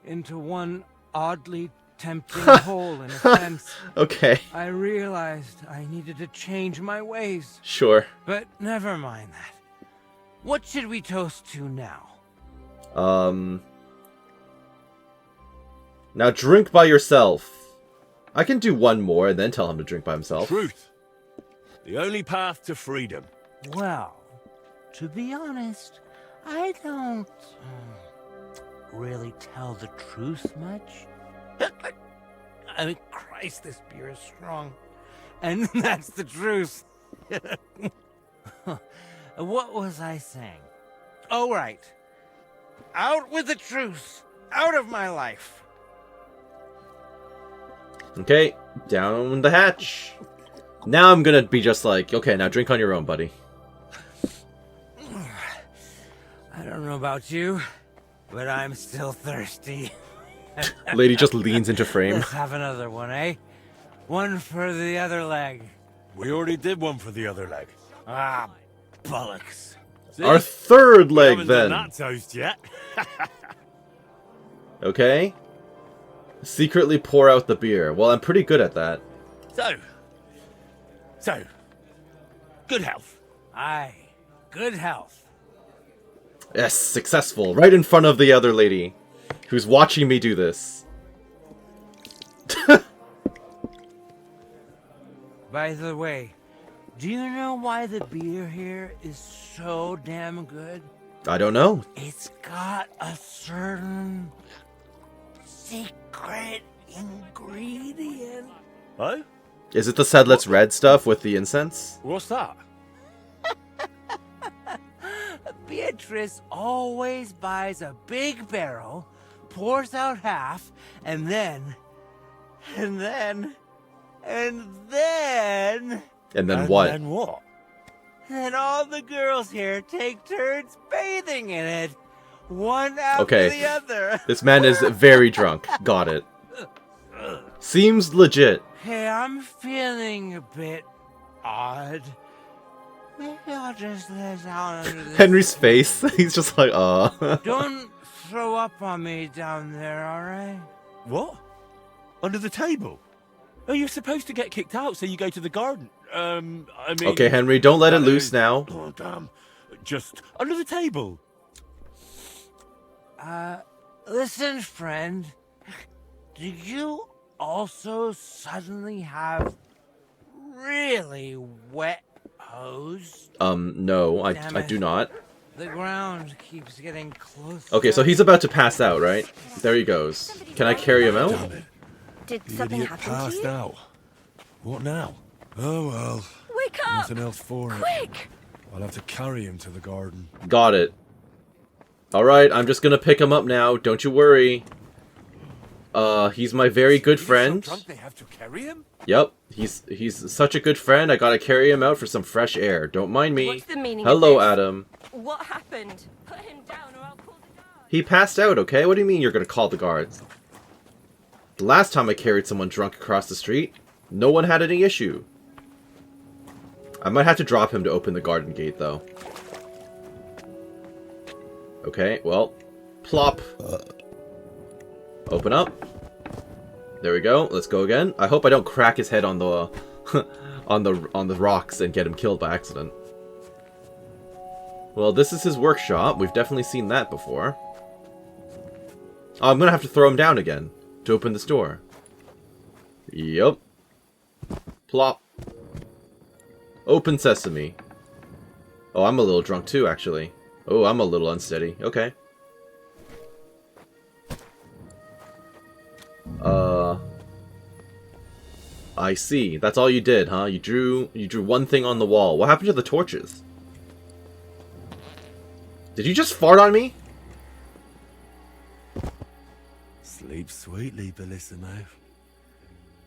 into one oddly tempting hole in a fence, Okay, I realized I needed to change my ways. sure. But never mind that. What should we toast to now? Now drink by yourself. I can do one more and then tell him to drink by himself. Truth. The only path to freedom. Well, to be honest, I don't really tell the truth much. I mean, Christ, this beer is strong. And that's the truth. What was I saying? Oh, right. Out with the truth. Out of my life. Okay, down the hatch. Now I'm gonna be just like, okay, now drink on your own, buddy. I don't know about you, but I'm still thirsty. Lady just leans into frame. Let's have another one, eh? One for the other leg. We already did one for the other leg. Ah, bollocks. See? Our third We leg, haven't done then. that toast yet. Okay. Secretly pour out the beer. Well, I'm pretty good at that. So, good health. Aye, good health. Yes, successful. Right in front of the other lady, who's watching me do this. By the way, do you know why the beer here is so damn good? I don't know. It's got a certain secret ingredient. Oh? Is it the Sedlet's red stuff with the incense? What's that? Beatrice always buys a big barrel, pours out half, and then... And then And what? then what? Then all the girls here take turns bathing in it. One after Okay. the other. This man is very drunk. Got it. Seems legit. Hey, I'm feeling a bit odd. Maybe I'll just lay down under this. Henry's face. He's just like, Don't throw up on me down there, alright? What? Under the table? Oh, you're supposed to get kicked out, so you go to the garden. I mean... Okay, Henry, don't let it loose now. Oh, damn. Just under the table. Listen, friend. Do you also suddenly have really wet hose? No, I Damn it. do not. The ground keeps getting closer. Okay, so he's about to pass out, right? There he goes. Can I carry him out? Damn it. Did The something idiot happen to passed you? out. What now? Oh, well. Wake up! Nothing else for it. Quick! I'll have to carry him to the garden. Got it. Alright, I'm just gonna pick him up now. Don't you worry. He's my very good friend. So drunk they have to carry him? Yep, he's such a good friend. I gotta carry him out for some fresh air. Don't mind me. What's the meaning Hello, of this? Adam. What happened? Put him down or I'll call the guards. He passed out, okay? What do you mean you're gonna call the guards? The last time I carried someone drunk across the street, no one had any issue. I might have to drop him to open the garden gate, though. Okay, well, plop. Open up. There we go. Let's go again. I hope I don't crack his head on the on the rocks and get him killed by accident. Well, this is his workshop. We've definitely seen that before. Oh, I'm gonna have to throw him down again to open this door. Yup. Plop. Open sesame. Oh, I'm a little drunk too, actually. Oh, I'm a little unsteady. Okay. I see. That's all you did, huh? You drew one thing on the wall. What happened to the torches? Did you just fart on me? Sleep sweetly, Bellissimo.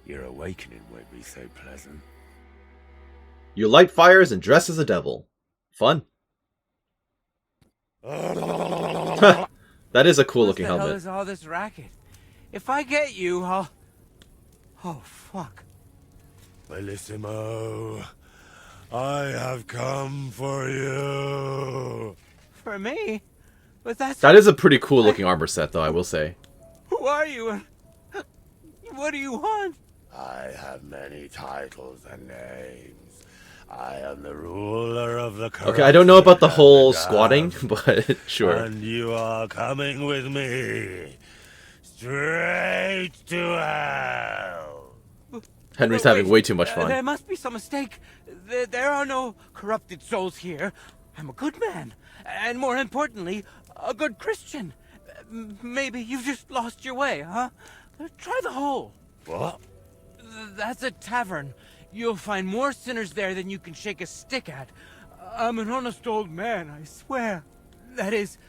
Your awakening won't be so pleasant. You light fires and dress as a devil. Fun. That is a cool looking What the hell helmet. is all this racket? If I get you, I'll... Oh, fuck. Bellissimo, I have come for you. For me? But that's... That is a pretty cool looking armor set, though, I will say. Who are you and... What do you want? I have many titles and names. I am the ruler of the Okay, I don't know about the corrupted whole and squatting, damned, but sure. And you are coming with me. Straight to hell. Henry's Wait, having way too much There fun. must be some mistake. There are no corrupted souls here. I'm a good man. And more importantly, a good Christian. Maybe you've just lost your way, huh? Try the hole. What? That's a tavern. You'll find more sinners there than you can shake a stick at. I'm an honest old man, I swear. That is,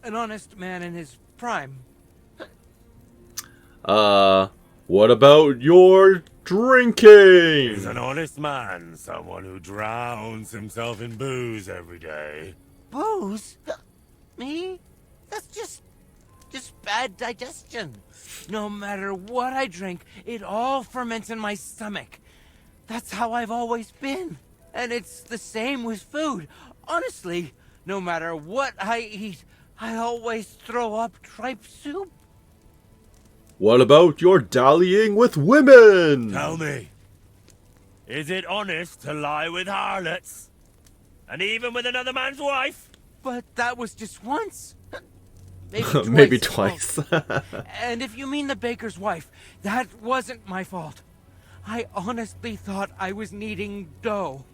an honest man in his prime. What about your Drinking! Is an honest man someone who drowns himself in booze every day? Booze? Me? That's just bad digestion. No matter what I drink, it all ferments in my stomach. That's how I've always been. And it's the same with food. Honestly, no matter what I eat, I always throw up tripe soup. What about your dallying with women? Tell me, is it honest to lie with harlots? And even with another man's wife? But that was just once. Maybe twice. Maybe twice. And if you mean the baker's wife, that wasn't my fault. I honestly thought I was kneading dough.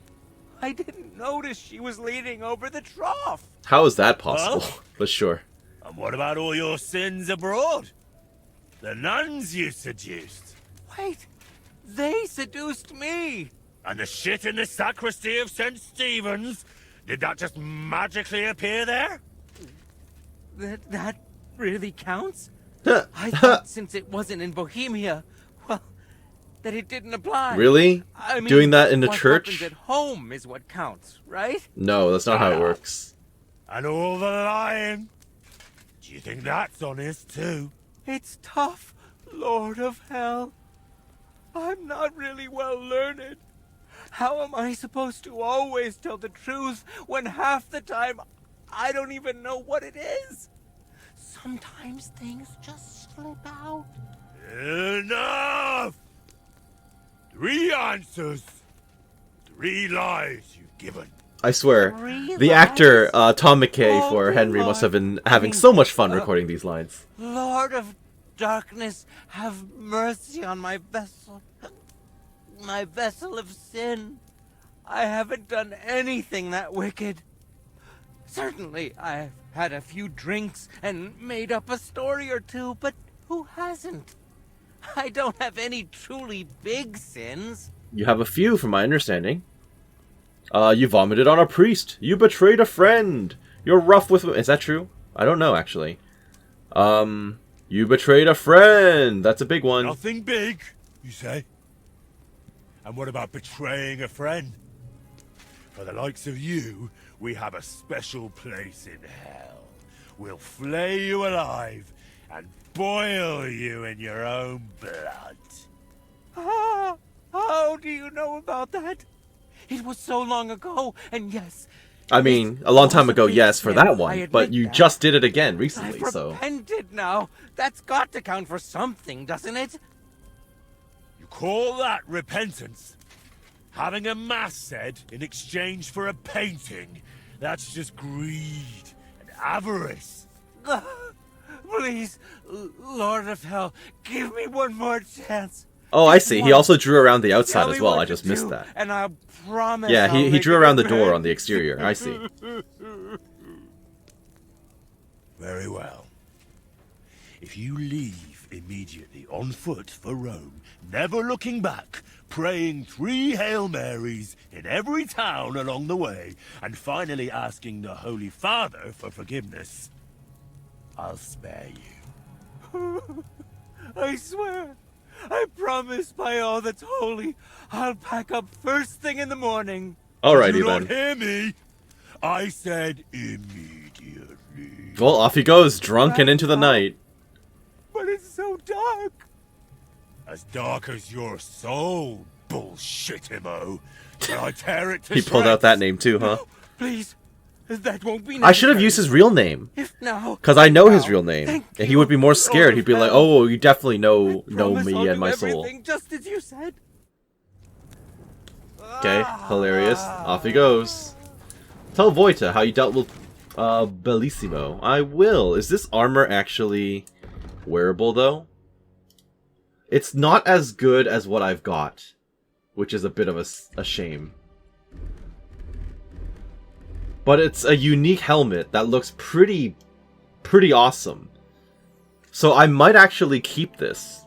I didn't notice she was leaning over the trough. How is that possible? Well? But sure. And what about all your sins abroad? The nuns you seduced? Wait, they seduced me. And the shit in the sacristy of St. Stephen's? Did that just magically appear there? That really counts? I thought since it wasn't in Bohemia, well, that it didn't apply. Really? I mean, doing that in the what church? happens at home is what counts, right? No, that's not how it works. And all the lying? Do you think that's honest too? It's tough, Lord of Hell. I'm not really well learned. How am I supposed to always tell the truth when half the time I don't even know what it is? Sometimes things just slip out. Enough! 3 answers. 3 lies you've given. I swear, Three the lies? actor Tom McKay Oh, for Henry Lord. must have been having so much fun recording these lines. Lord of Darkness, have mercy on my vessel. My vessel of sin. I haven't done anything that wicked. Certainly, I've had a few drinks and made up a story or two, but who hasn't? I don't have any truly big sins. You have a few, from my understanding. You vomited on a priest. You betrayed a friend. You're rough with... Is that true? I don't know, actually. You betrayed a friend. That's a big one. Nothing big, you say? And what about betraying a friend? For the likes of you, we have a special place in hell. We'll flay you alive and boil you in your own blood. Ah, how do you know about that? It was so long ago, and yes... I mean, a long time ago, yes, for that one. But you just did it again recently, I've so... repented now. That's got to count for something, doesn't it? You call that repentance? Having a mass said in exchange for a painting? That's just greed and avarice. Please, Lord of Hell, give me one more chance. Oh, I see. He also drew around the outside Tell as me well. what I to just missed do, that. And I promise Yeah, I'll he make drew it around the amends. door on the exterior. I see. Very well. If you leave immediately on foot for Rome, never looking back, praying 3 Hail Marys in every town along the way, and finally asking the Holy Father for forgiveness, I'll spare you. I swear, I promise by all that's holy, I'll pack up first thing in the morning. Alrighty You then. don't hear me? I said immediately. Well, off he goes, drunk and into the night. But it's so dark. As dark as your soul, bullshit-imo. Can I tear it to He pulled out shreds? that name too, huh? Please, that won't be I should have necessary. used his real name. If now, Because I know his now, real name. thank And he you, would be more Lord scared. of He'd be like, Hell. oh, you definitely know Promise I'll me and do my soul. everything just as you said. Okay, hilarious. Off he goes. Tell Voyta how you dealt with Bellissimo. I will. Is this armor actually wearable, though? It's not as good as what I've got, which is a bit of a shame. But it's a unique helmet that looks pretty awesome. So I might actually keep this.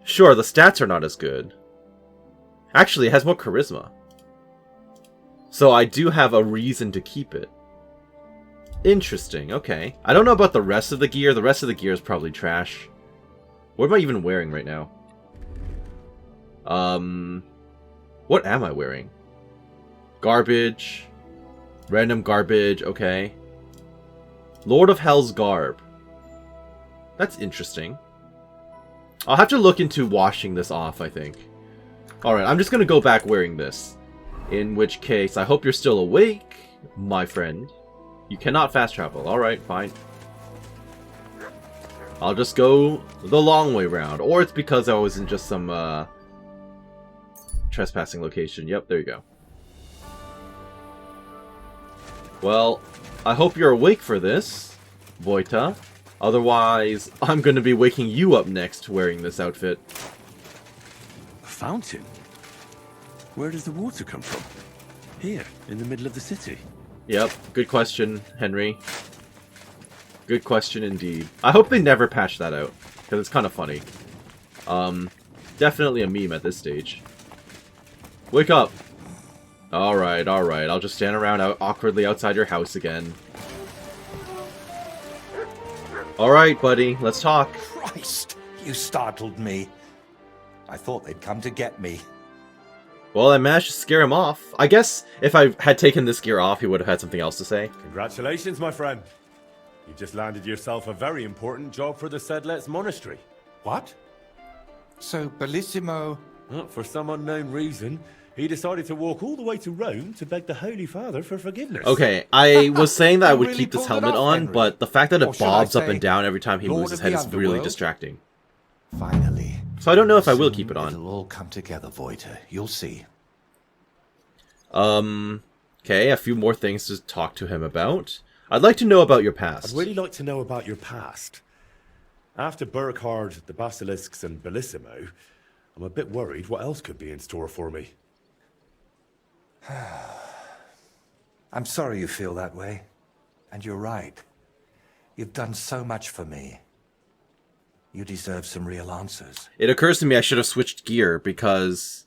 Sure, the stats are not as good. Actually, it has more charisma. So I do have a reason to keep it. Interesting, okay. I don't know about the rest of the gear. The rest of the gear is probably trash. What am I even wearing right now? What am I wearing? Garbage. Random garbage, okay. Lord of Hell's garb. That's interesting. I'll have to look into washing this off, I think. Alright, I'm just gonna go back wearing this. In which case, I hope you're still awake, my friend. You cannot fast travel. Alright, fine. I'll just go the long way round. Or it's because I was in just some, trespassing location. Yep, there you go. Well, I hope you're awake for this, Voyta. Otherwise, I'm going to be waking you up next wearing this outfit. A fountain? Where does the water come from? Here, in the middle of the city. Yep, good question, Henry. Good question indeed. I hope they never patch that out, because it's kind of funny. Definitely a meme at this stage. Wake up! Alright, alright. I'll just stand around awkwardly outside your house again. Alright, buddy. Let's talk. Christ, you startled me. I thought they'd come to get me. Well, I managed to scare him off. I guess if I had taken this gear off, he would have had something else to say. Congratulations, my friend. You just landed yourself a very important job for the Sedlets Monastery. What? So, Bellissimo... Well, for some unknown reason, he decided to walk all the way to Rome to beg the Holy Father for forgiveness. Okay, I was saying that I would really keep this pulled it helmet off, on, Henry. but the fact that Or it should I bobs up say, and down every time he Lord moves his of head the is really Underworld? distracting. Finally. So I don't know if I will Soon keep it on. It'll all come together, Voyta. You'll see. Okay, a few more things to talk to him about. I'd like to know about your past. I'd really like to know about your past. After Burkhard, the Basilisks, and Bellissimo, I'm a bit worried what else could be in store for me. I'm sorry you feel that way. And you're right. You've done so much for me. You deserve some real answers. It occurs to me I should have switched gear because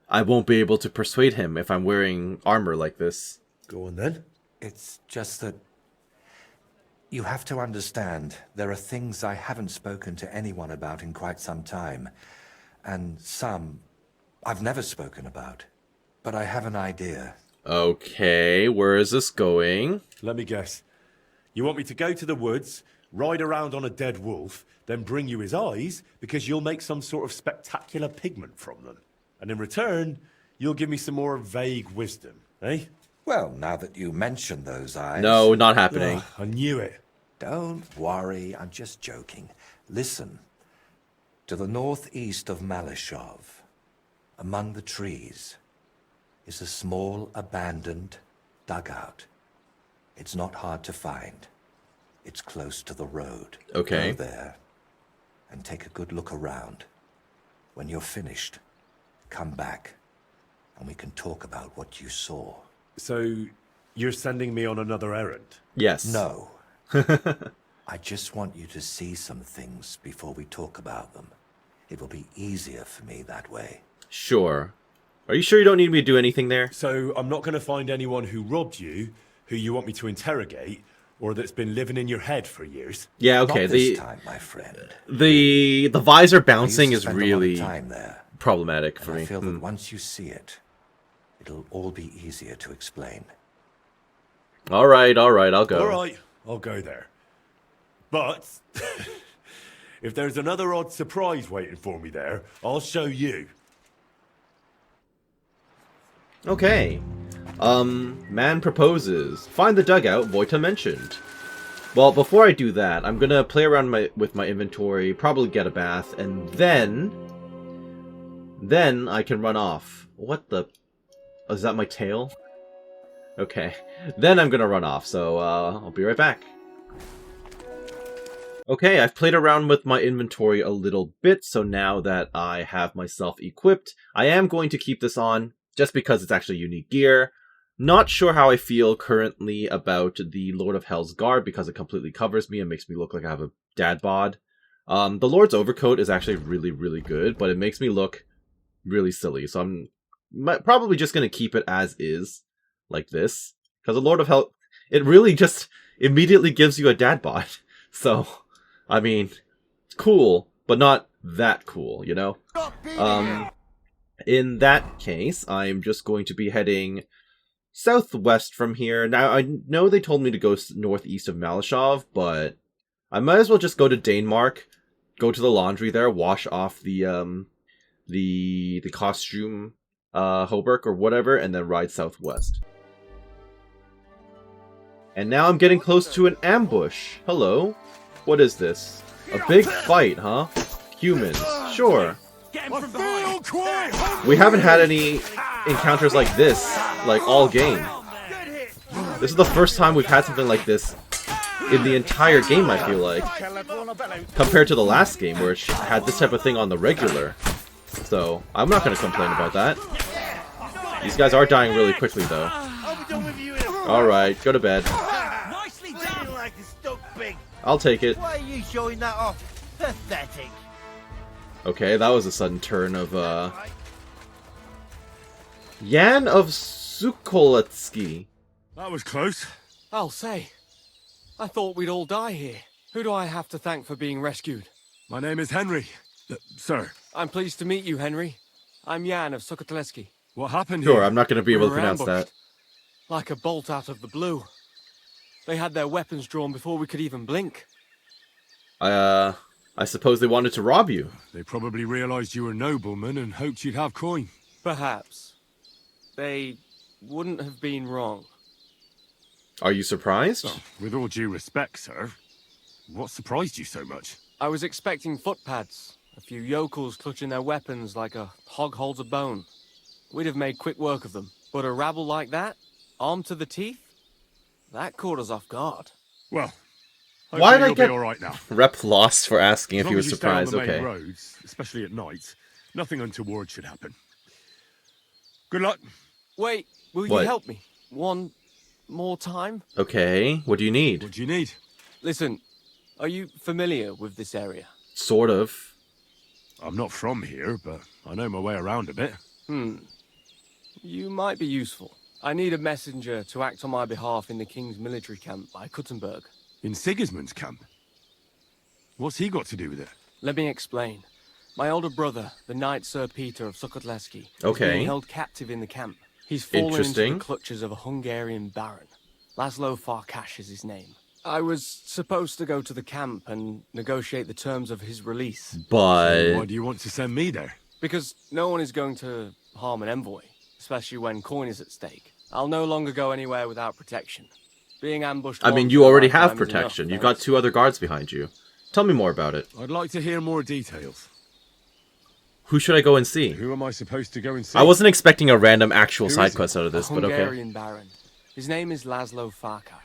I won't be able to persuade him if I'm wearing armor like this. Go on then. It's just that you have to understand there are things I haven't spoken to anyone about in quite some time, and some I've never spoken about. But I have an idea. Okay, where is this going? Let me guess. You want me to go to the woods, ride around on a dead wolf, then bring you his eyes because you'll make some sort of spectacular pigment from them. And in return, you'll give me some more vague wisdom, eh? Well, now that you mention those eyes... No, not happening. Ugh, I knew it. Don't worry, I'm just joking. Listen. To the northeast of Malishov, among the trees, is a small, abandoned dugout. It's not hard to find. It's close to the road. Okay. Go there and take a good look around. When you're finished, come back and we can talk about what you saw. So, you're sending me on another errand? Yes. No. I just want you to see some things before we talk about them. It will be easier for me that way. Sure. Are you sure you don't need me to do anything there? So, I'm not going to find anyone who robbed you, who you want me to interrogate, or that's been living in your head for years? Yeah, okay. Not this time, my friend. The visor I bouncing used is to spend a lot of really time there, problematic and for I me. feel that once you see it, it'll all be easier to explain. Alright, I'll go. Alright, I'll go there. But, if there's another odd surprise waiting for me there, I'll show you. Okay. Man proposes. Find the dugout Voyta mentioned. Well, before I do that, I'm gonna play around with my inventory, probably get a bath, and then I can run off. What the... Oh, is that my tail? Okay. Then I'm gonna run off, so I'll be right back. Okay, I've played around with my inventory a little bit, so now that I have myself equipped, I am going to keep this on, just because it's actually unique gear. Not sure how I feel currently about the Lord of Hell's Guard, because it completely covers me and makes me look like I have a dad bod. The Lord's Overcoat is actually really, really good, but it makes me look really silly, so I'm probably just going to keep it as is, like this. Because the Lord of Hell, it really just immediately gives you a dad bod. So, I mean, it's cool, but not that cool, you know? In that case, I'm just going to be heading southwest from here. Now, I know they told me to go northeast of Malashov, but I might as well just go to Danemark, go to the laundry there, wash off the costume hauberk or whatever, and then ride southwest. And now I'm getting close to an ambush. Hello. What is this? A big fight, huh? Humans. Sure. We haven't had any encounters like this, like, all game. This is the first time we've had something like this in the entire game, I feel like. Compared to the last game, where it had this type of thing on the regular. So, I'm not going to complain about that. These guys are dying really quickly, though. Alright, go to bed. I'll take it. Why are you showing that off? Pathetic. Okay, that was a sudden turn of, Jan of Sukoletsky. That was close. I'll say. I thought we'd all die here. Who do I have to thank for being rescued? My name is Henry. Sir. I'm pleased to meet you, Henry. I'm Jan of Sukoletsky. What happened Sure, here? I'm not going to be able to We were pronounce ambushed. that. Like a bolt out of the blue. They had their weapons drawn before we could even blink. I suppose they wanted to rob you. They probably realized you were noblemen and hoped you'd have coin. Perhaps. They wouldn't have been wrong. Are you surprised? Oh, with all due respect, sir, what surprised you so much? I was expecting footpads. A few yokels clutching their weapons like a hog holds a bone. We'd have made quick work of them. But a rabble like that, armed to the teeth, that caught us off guard. Well, why did I you'll get be all right now? Rep lost for asking if As he long was as you stay on surprised? the main Okay. roads, especially at night, nothing untoward should happen. Good luck. Wait, will What? you help me? One more time? Okay, what do you need? What do you need? Listen, are you familiar with this area? Sort of. I'm not from here, but I know my way around a bit. You might be useful. I need a messenger to act on my behalf in the King's military camp by Kuttenberg. In Sigismund's camp? What's he got to do with it? Let me explain. My older brother, the Knight Sir Peter of Sukoletsky, is Okay. being held captive in the camp. He's fallen into Interesting. the clutches of a Hungarian baron. Laszlo Farkas is his name. I was supposed to go to the camp and negotiate the terms of his release. But Why do you want to send me there? Because no one is going to harm an envoy, especially when coin is at stake. I'll no longer go anywhere without protection. Being ambushed. I mean, once you in a already have lifetime is enough, protection. You've got thanks. 2 other guards behind you. Tell me more about it. I'd like to hear more details. Who should I go and see? Who am I supposed to go and see? I wasn't expecting a random actual Who side is it? quest out of this, A but okay. Hungarian baron. His name is Laszlo Farkas,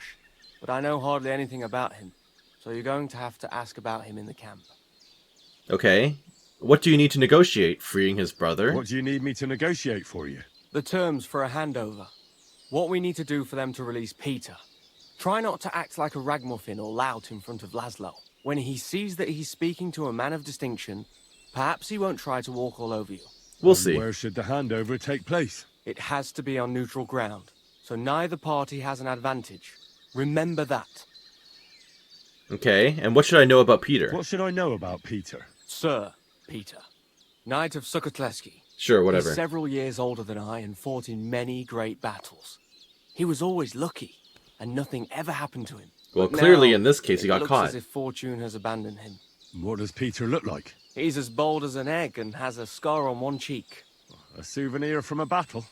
but I know hardly anything about him, so you're going to have to ask about him in the camp. Okay. What do you need to negotiate? Freeing his brother? What do you need me to negotiate for you? The terms for a handover. What we need to do for them to release Peter. Try not to act like a ragamuffin or lout in front of Laszlo. When he sees that he's speaking to a man of distinction, perhaps he won't try to walk all over you. We'll And see. Where should the handover take place? It has to be on neutral ground, so neither party has an advantage. Remember that. Okay, and what should I know about Peter? What should I know about Peter? Sir Peter, Knight of Sukoletsky. Sure, whatever. He's several years older than I and fought in many great battles. He was always lucky, and nothing ever happened to him. Well, But clearly now, in this case he it got looks caught. as if fortune has abandoned him. What does Peter look like? He's as bold as an egg and has a scar on one cheek. A souvenir from a battle?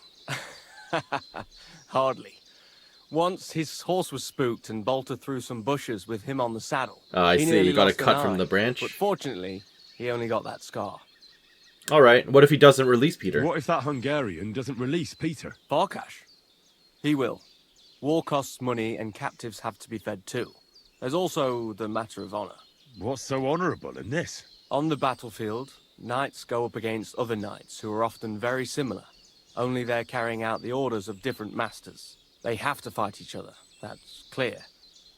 Hardly. Once his horse was spooked and bolted through some bushes with him on the saddle. I He see, nearly you got a lost an cut from eye, the branch. But fortunately, he only got that scar. Alright, what if he doesn't release Peter? What if that Hungarian doesn't release Peter? Farkas? He will. War costs money and captives have to be fed too. There's also the matter of honor. What's so honourable in this? On the battlefield, knights go up against other knights who are often very similar. Only they're carrying out the orders of different masters. They have to fight each other, that's clear.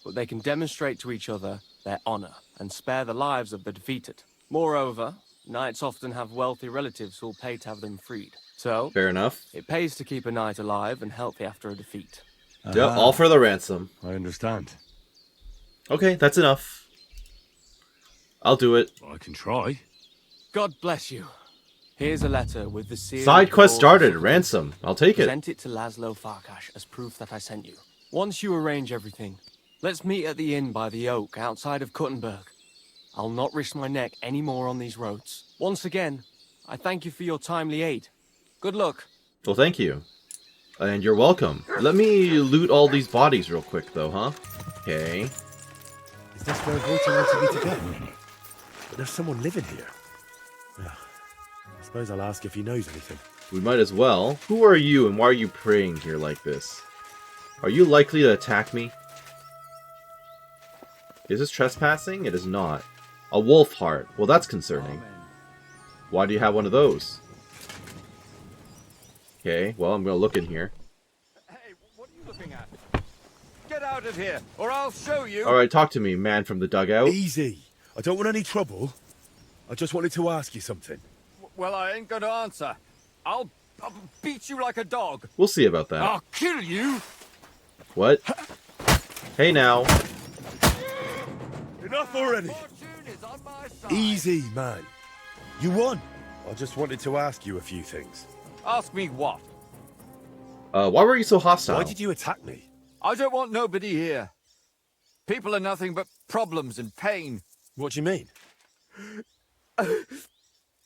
But they can demonstrate to each other their honor and spare the lives of the defeated. Moreover, knights often have wealthy relatives who'll pay to have them freed. So, Fair enough. it pays to keep a knight alive and healthy after a defeat. Yeah, all for the ransom. I understand. Okay, that's enough. I'll do it. I can try. God bless you. Here's a letter with the seal. Side quest started. Ransom. I'll take it. Present it to Laszlo Farkash as proof that I sent you. Once you arrange everything, let's meet at the inn by the Oak outside of Kuttenberg. I'll not risk my neck any more on these roads. Once again, I thank you for your timely aid. Good luck. Well, thank you. And you're welcome. Let me loot all these bodies real quick, though, huh? Okay. Is this where Voyta wanted me to go? But there's someone living here. Yeah. I suppose I'll ask if he knows anything. We might as well. Who are you and why are you praying here like this? Are you likely to attack me? Is this trespassing? It is not. A wolf heart. Well, that's concerning. Why do you have one of those? Okay, well, I'm gonna look in here. Hey, what are you looking at? Get out of here, or I'll show you! Alright, talk to me, man from the dugout. Easy. I don't want any trouble. I just wanted to ask you something. Well, I ain't gonna answer. I'll beat you like a dog. We'll see about that. I'll kill you! What? Hey now. Enough already! Easy, man. You won. I just wanted to ask you a few things. Ask me what? Why were you so hostile? Why did you attack me? I don't want nobody here. People are nothing but problems and pain. What do you mean?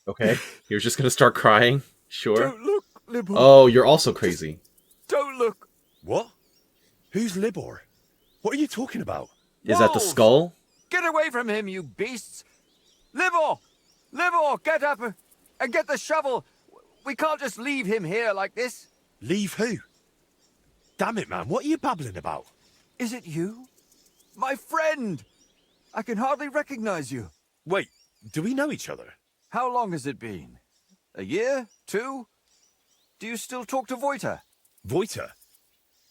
Okay, you're just gonna start crying? Sure. Don't look, Libor. Oh, you're also crazy. Don't look. What? Who's Libor? What are you talking about? Is that the Wolves! skull? Get away from him, you beasts! Libor! Libor, get up and get the shovel! We can't just leave him here like this. Leave who? Damn it, man, what are you babbling about? Is it you? My friend! I can hardly recognize you. Wait, do we know each other? How long has it been? A year? 2? Do you still talk to Voyta? Voyta?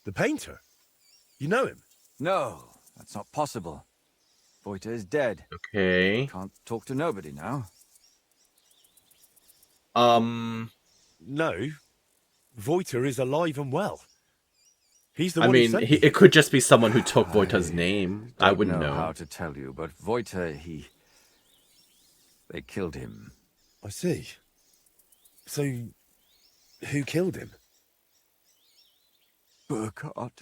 The painter? You know him? No, that's not possible. Voyta is dead. Okay. Can't talk to nobody now. No. Voyta is alive and well. He's the I one who mean, sent me. it could just be someone who took Voita's name. I wouldn't know. How to tell you, but Voyta, they killed him. I see. So, who killed him? Burkhard.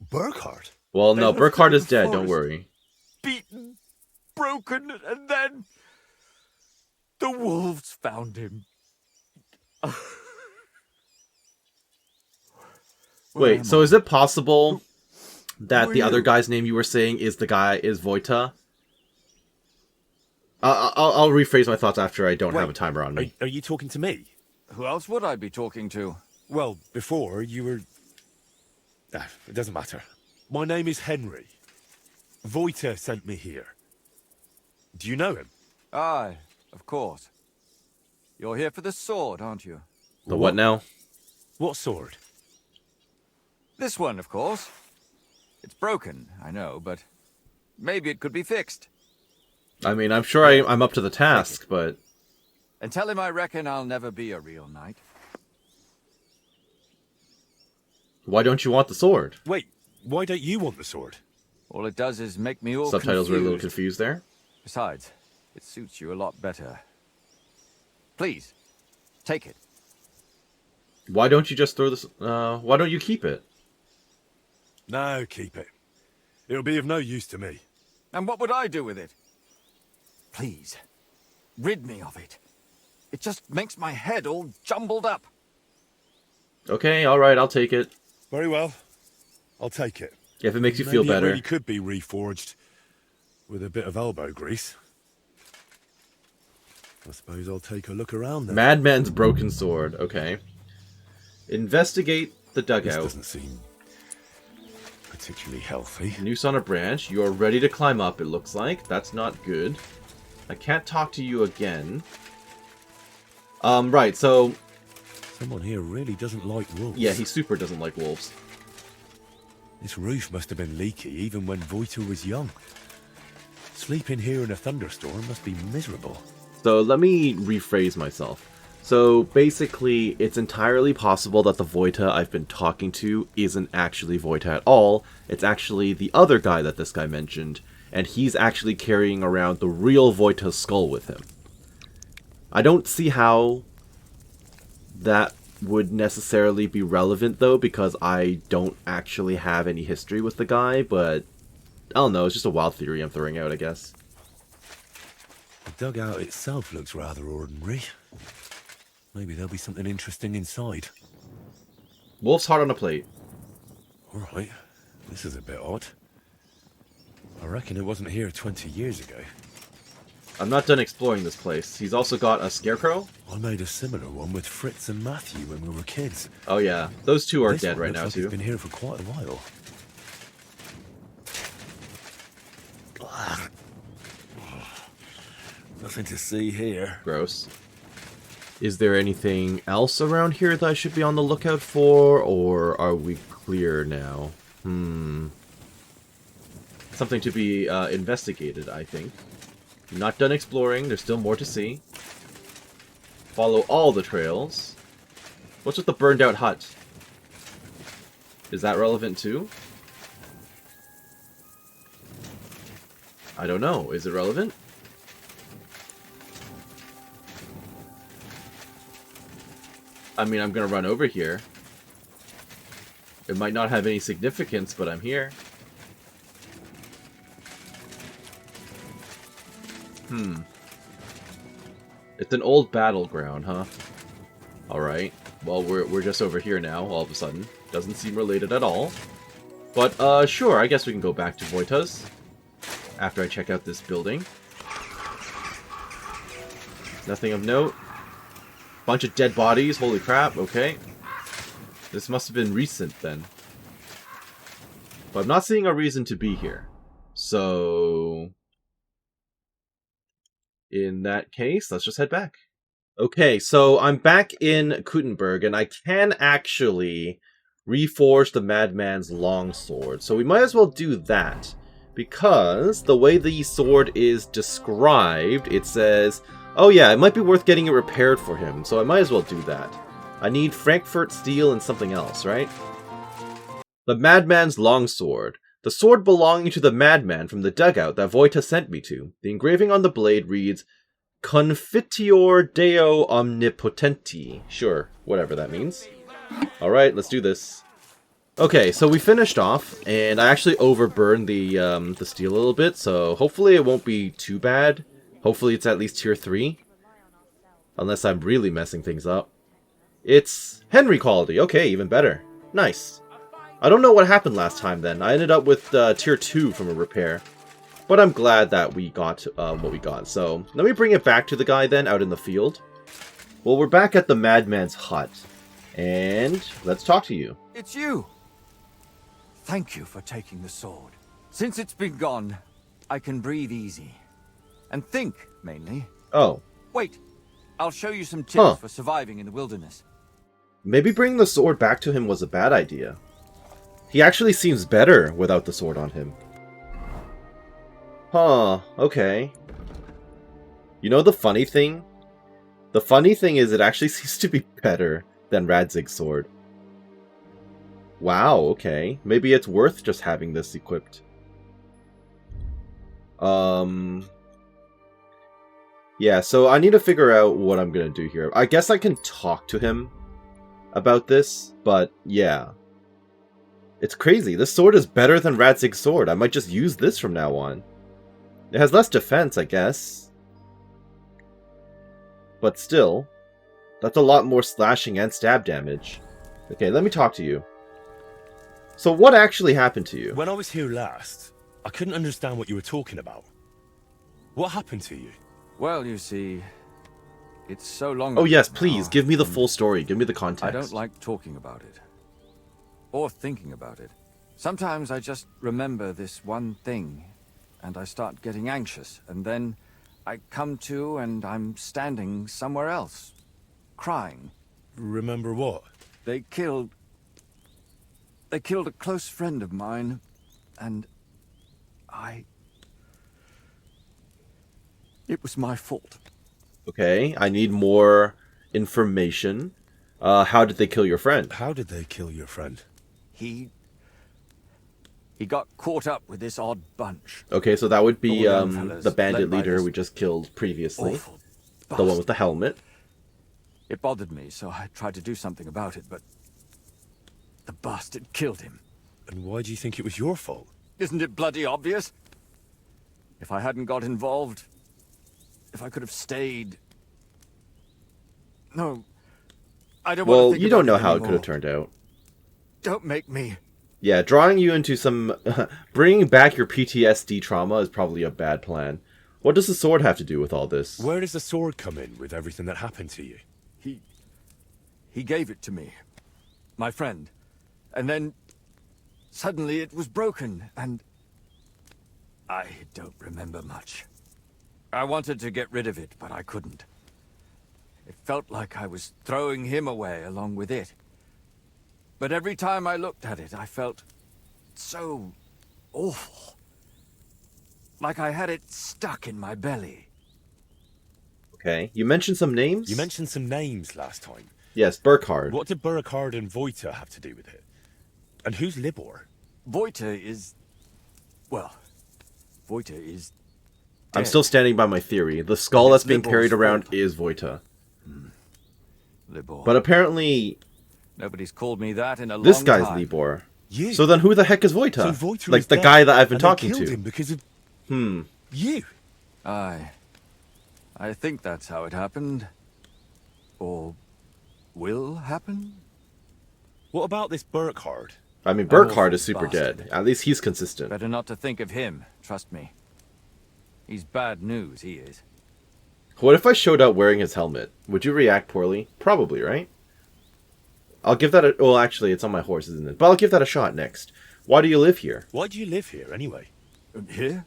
Burkhard? Well, no, They left Burkhard him in is the dead, don't forest. worry. Beaten, broken, and then the wolves found him. Wait, so is it possible that Who the are other you? guy's name you were saying is Voyta? I'll rephrase my thoughts after I don't have a timer on me. Are you talking to me? Who else would I be talking to? Well, before you were... it doesn't matter. My name is Henry. Voyta sent me here. Do you know him? Aye, of course. You're here for the sword, aren't you? The what now? What sword? This one, of course. It's broken, I know, but maybe it could be fixed. I mean, I'm sure I'm up to the task, but... And tell him I reckon I'll never be a real knight. Why don't you want the sword? Wait, why don't you want the sword? All it does is make me all Subtitles were a little confused. confused there. Besides, it suits you a lot better. Please, take it. Why don't you just throw this... why don't you keep it? No, keep it. It'll be of no use to me. And what would I do with it? Please, rid me of it. It just makes my head all jumbled up. Okay, alright, I'll take it. Very well. I'll take it. If it makes you feel Maybe better. It really could be reforged with a bit of elbow grease. I suppose I'll take a look around then. Madman's broken sword. Okay. Investigate the This dugout. doesn't seem particularly healthy. Noose on a branch. You are ready to climb up, it looks like. That's not good. I can't talk to you again. Right, so... Someone here really doesn't like wolves. Yeah, he super doesn't like wolves. This roof must have been leaky even when Voyta was young. Sleeping here in a thunderstorm must be miserable. So let me rephrase myself. So basically, it's entirely possible that the Voyta I've been talking to isn't actually Voyta at all. It's actually the other guy that this guy mentioned, and he's actually carrying around the real Voyta's skull with him. I don't see how that would necessarily be relevant, though, because I don't actually have any history with the guy, but I don't know, it's just a wild theory I'm throwing out, I guess. The dugout itself looks rather ordinary. Maybe there'll be something interesting inside. Wolf's heart on a plate. Alright, this is a bit odd. I reckon it wasn't here 20 years ago. I'm not done exploring this place. He's also got a scarecrow. I made a similar one with Fritz and Matthew when we were kids. Oh yeah, those two are This dead one right looks now like too. It's been here for quite a while. Nothing to see here. Gross. Is there anything else around here that I should be on the lookout for, or are we clear now? Something to be investigated, I think. Not done exploring, there's still more to see. Follow all the trails. What's with the burned out hut? Is that relevant too? I don't know. Is it relevant? I mean, I'm gonna run over here. It might not have any significance, but I'm here. It's an old battleground, huh? Alright. Well, we're just over here now, all of a sudden. Doesn't seem related at all. But, sure, I guess we can go back to Voyta's after I check out this building. Nothing of note. Bunch of dead bodies, holy crap, okay. This must have been recent, then. But I'm not seeing a reason to be here. So in that case, let's just head back. Okay, so I'm back in Kuttenberg, and I can actually reforge the Madman's longsword. So we might as well do that, because the way the sword is described, it says, oh yeah, it might be worth getting it repaired for him, so I might as well do that. I need Frankfurt steel and something else, right? The Madman's longsword. The sword belonging to the madman from the dugout that Voyta sent me to. The engraving on the blade reads, Confiteor Deo Omnipotenti. Sure, whatever that means. Alright, let's do this. Okay, so we finished off, and I actually overburned the steel a little bit, so hopefully it won't be too bad. Hopefully it's at least tier 3. Unless I'm really messing things up. It's Henry quality. Okay, even better. Nice. I don't know what happened last time then. I ended up with tier 2 from a repair. But I'm glad that we got what we got. So, let me bring it back to the guy then, out in the field. Well, we're back at the Madman's hut. And let's talk to you. It's you! Thank you for taking the sword. Since it's been gone, I can breathe easy. And think, mainly. Oh. Wait, I'll show you some tips for surviving in the wilderness. Maybe bringing the sword back to him was a bad idea. He actually seems better without the sword on him. Huh, okay. You know the funny thing? The funny thing is it actually seems to be better than Radzig's sword. Wow, okay. Maybe it's worth just having this equipped. Yeah, so I need to figure out what I'm gonna do here. I guess I can talk to him about this, but yeah. It's crazy. This sword is better than Radzig's sword. I might just use this from now on. It has less defense, I guess. But still, that's a lot more slashing and stab damage. Okay, let me talk to you. So what actually happened to you? When I was here last, I couldn't understand what you were talking about. What happened to you? Well, you see, it's so long Oh yes, ago please, now, give me the full story. Give me the context. I don't like talking about it. Or thinking about it. Sometimes I just remember this one thing, and I start getting anxious, and then I come to and I'm standing somewhere else, crying. Remember what? They killed a close friend of mine, and it was my fault. Okay, I need more information. How did they kill your friend? How did they kill your friend? He got caught up with this odd bunch. Okay, so that would be All young fellas the bandit led by leader this we just killed previously. Awful The one with the helmet. It bothered me, so I tried to do something about it, but the bastard killed him. And why do you think it was your fault? Isn't it bloody obvious? If I hadn't got involved, if I could have stayed... No, I don't want to Well, think you don't about know it how it anymore. could have turned out. Don't make me. Yeah, drawing you into some... bringing back your PTSD trauma is probably a bad plan. What does the sword have to do with all this? Where does the sword come in with everything that happened to you? He gave it to me. My friend. And then... suddenly it was broken, and... I don't remember much. I wanted to get rid of it, but I couldn't. It felt like I was throwing him away along with it. But every time I looked at it, I felt so awful. Like I had it stuck in my belly. Okay, you mentioned some names? You mentioned some names last time. Yes, Burkhard. What did Burkhard and Voyta have to do with it? And who's Libor? Voyta is... well, Voyta is dead. I'm still standing by my theory. The skull that's being Libor's carried around fault. is Voyta. Libor. But apparently... Nobody's called me that in a this long guy's time. Libor. You? So then who the heck is Voyta? So Voyta like is the dead, guy that I've been and talking they killed to. him because of... Hmm. you? I think that's how it happened. Or will happen? What about this Burkhard? I mean, An Burkhard is awful super bastard. dead. At least he's consistent. Better not to think of him, trust me. He's bad news, he is. What if I showed up wearing his helmet? Would you react poorly? Probably, right? I'll give that a... well, actually, it's on my horse, isn't it? But I'll give that a shot next. Why do you live here? Why do you live here, anyway? Here?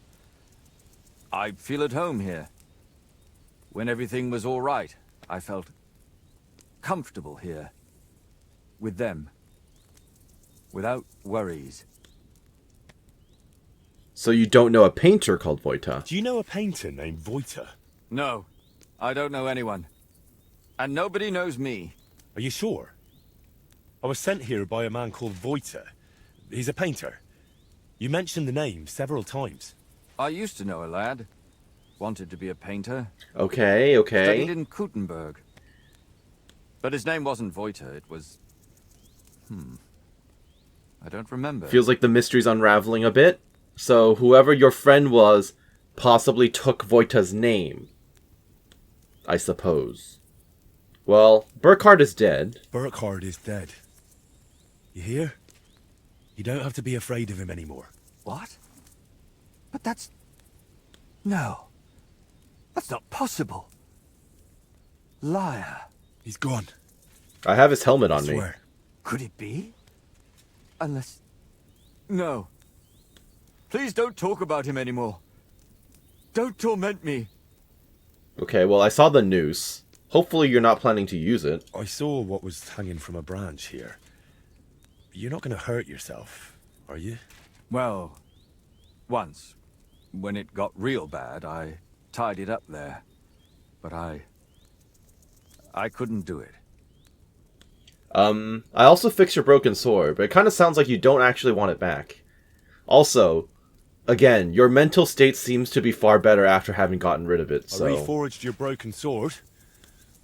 I feel at home here. When everything was all right, I felt comfortable here. With them. Without worries. So you don't know a painter called Voyta? Do you know a painter named Voyta? No, I don't know anyone. And nobody knows me. Are you sure? I was sent here by a man called Voyta. He's a painter. You mentioned the name several times. I used to know a lad. Wanted to be a painter. Okay, okay. Studied in Kuttenberg. But his name wasn't Voyta, it was... I don't remember. Feels like the mystery's unraveling a bit. So whoever your friend was possibly took Voyta's name. I suppose. Well, Burkhard is dead. Burkhard is dead. You hear? You don't have to be afraid of him anymore. What? But that's... No. That's not possible. Liar. He's gone. I have his helmet on I me. swear. Could it be? Unless... No. Please don't talk about him anymore. Don't torment me. Okay, well, I saw the noose. Hopefully you're not planning to use it. I saw what was hanging from a branch here. You're not going to hurt yourself, are you? Well, once. When it got real bad, I tied it up there. But I couldn't do it. I also fixed your broken sword, but it kind of sounds like you don't actually want it back. Also, again, your mental state seems to be far better after having gotten rid of it, so... I reforged your broken sword.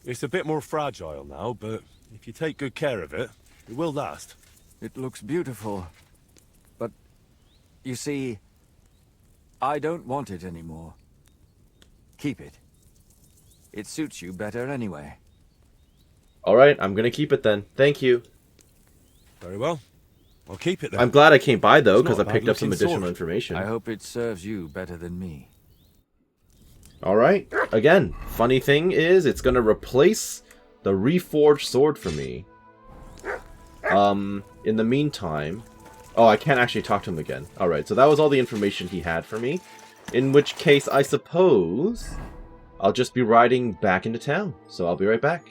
It's a bit more fragile now, but if you take good care of it, it will last. It looks beautiful. But, you see, I don't want it anymore. Keep it. It suits you better anyway. Alright, I'm gonna keep it then. Thank you. Very well. I'll keep it then. I'm glad I came by, though, It's because I not a picked up some bad-looking additional sword. information. I hope it serves you better than me. Alright, again, funny thing is, it's gonna replace the reforged sword for me. In the meantime... Oh, I can't actually talk to him again. Alright, so that was all the information he had for me. In which case, I suppose... I'll just be riding back into town, so I'll be right back.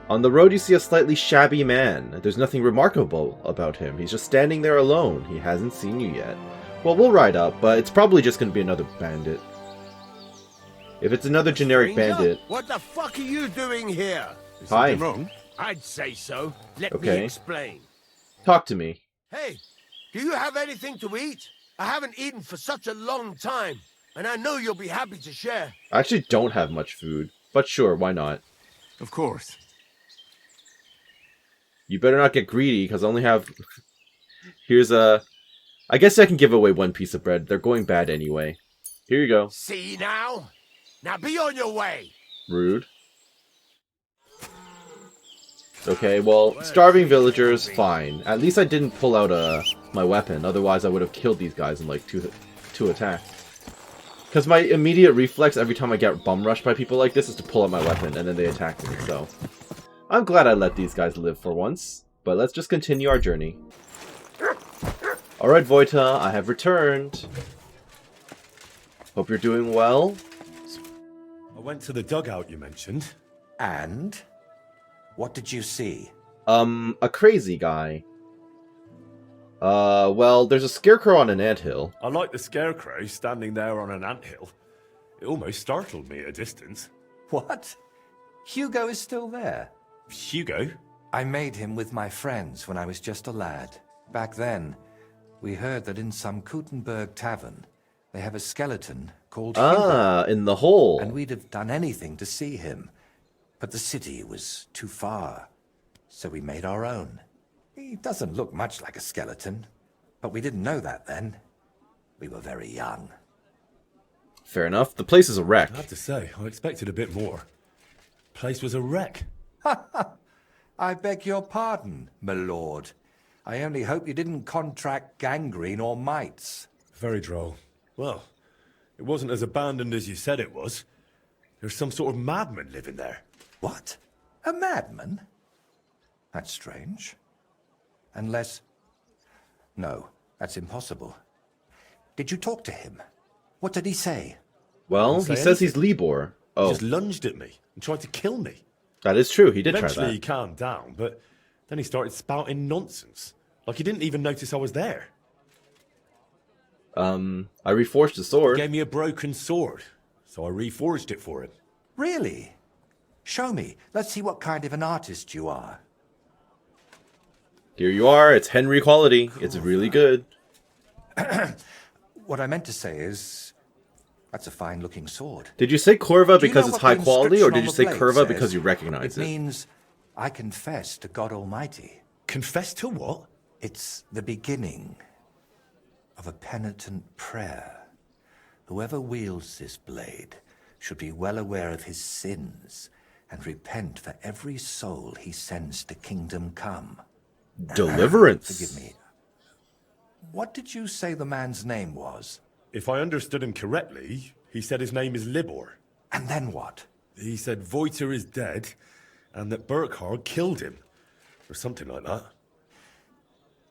On the road you see a slightly shabby man. There's nothing remarkable about him. He's just standing there alone. He hasn't seen you yet. Well, we'll ride up, but it's probably just gonna be another bandit. If it's another generic bandit... What the fuck are you doing here? Is Hi. something wrong? I'd say so. Let Okay. me explain. Talk to me. Hey, do you have anything to eat? I haven't eaten for such a long time, and I know you'll be happy to share. I actually don't have much food. But sure, why not? Of course. You better not get greedy, because I only have... Here's a... I guess I can give away one piece of bread. They're going bad anyway. Here you go. See now? Now be on your way! Rude. Okay, well, starving villagers, fine. At least I didn't pull out my weapon, otherwise I would have killed these guys in like two attacks. Because my immediate reflex every time I get bum rushed by people like this is to pull out my weapon, and then they attack me, so... I'm glad I let these guys live for once, but let's just continue our journey. Alright, Voyta, I have returned. Hope you're doing well. I went to the dugout you mentioned. And? What did you see? A crazy guy. Well, there's a scarecrow on an anthill. I like the scarecrow standing there on an anthill. It almost startled me at a distance. What? Hugo is still there? Hugo? I made him with my friends when I was just a lad. Back then, we heard that in some Kuttenberg tavern, they have a skeleton called Hugo. In the hole. And we'd have done anything to see him. But the city was too far, so we made our own. He doesn't look much like a skeleton, but we didn't know that then. We were very young. Fair enough. The place is a wreck. I have to say, I expected a bit more. Place was a wreck. I beg your pardon, my lord. I only hope you didn't contract gangrene or mites. Very droll. Well, it wasn't as abandoned as you said it was. There's some sort of madman living there. What? A madman? That's strange. Unless... No, that's impossible. Did you talk to him? What did he say? Well, he says he's Libor. Oh. He just lunged at me and tried to kill me. That is true, he did try that. Eventually he calmed down, but then he started spouting nonsense. Like he didn't even notice I was there. I reforged the sword. He gave me a broken sword, so I reforged it for him. Really? Show me. Let's see what kind of an artist you are. Here you are. It's Henry quality. It's really good. What I meant to say is... That's a fine-looking sword. Did you say Curva because it's high quality, or did you say Curva because you recognize it? It means, I confess to God Almighty. Confess to what? It's the beginning of a penitent prayer. Whoever wields this blade should be well aware of his sins and repent for every soul he sends to kingdom come. Deliverance. Forgive me. What did you say the man's name was? If I understood him correctly, he said his name is Libor. And then what? He said Voyta is dead, and that Burkhard killed him. Or something like that.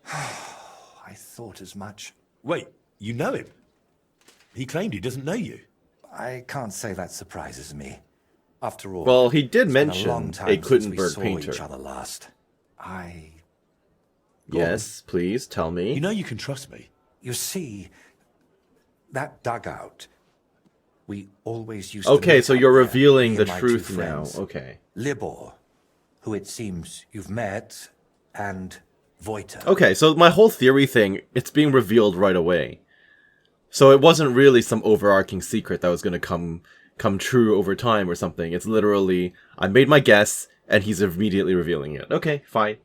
I thought as much. Wait, you know him? He claimed he doesn't know you. I can't say that surprises me. After all, well, he did it's mention been a long time a since we Kuttenberg saw painter. Each other last. Yes, please tell me. You know you can trust me. You see, that dugout, we always used okay, to so you're there, revealing me the and my truth two now. friends. Okay. Libor, who it seems you've met, and Voyta. Okay, so my whole theory thing, it's being revealed right away. So it wasn't really some overarching secret that was going to come true over time or something. It's literally, I made my guess, and he's immediately revealing it. Okay, fine.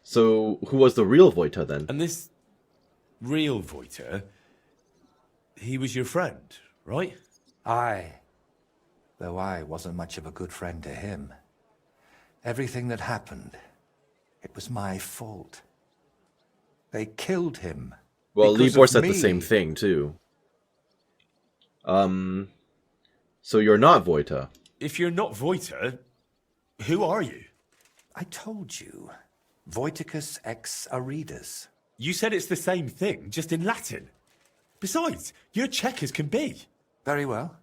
So, who was the real Voyta then? And this real Voyta, he was your friend, right? Aye. Though I wasn't much of a good friend to him. Everything that happened, it was my fault. They killed him. Well, because Libor of said me. the same thing, too. So you're not Voyta. If you're not Voyta, who are you? I told you. Voiticus ex Aridus. You said it's the same thing, just in Latin. Besides, you're Czech as can be. Very well.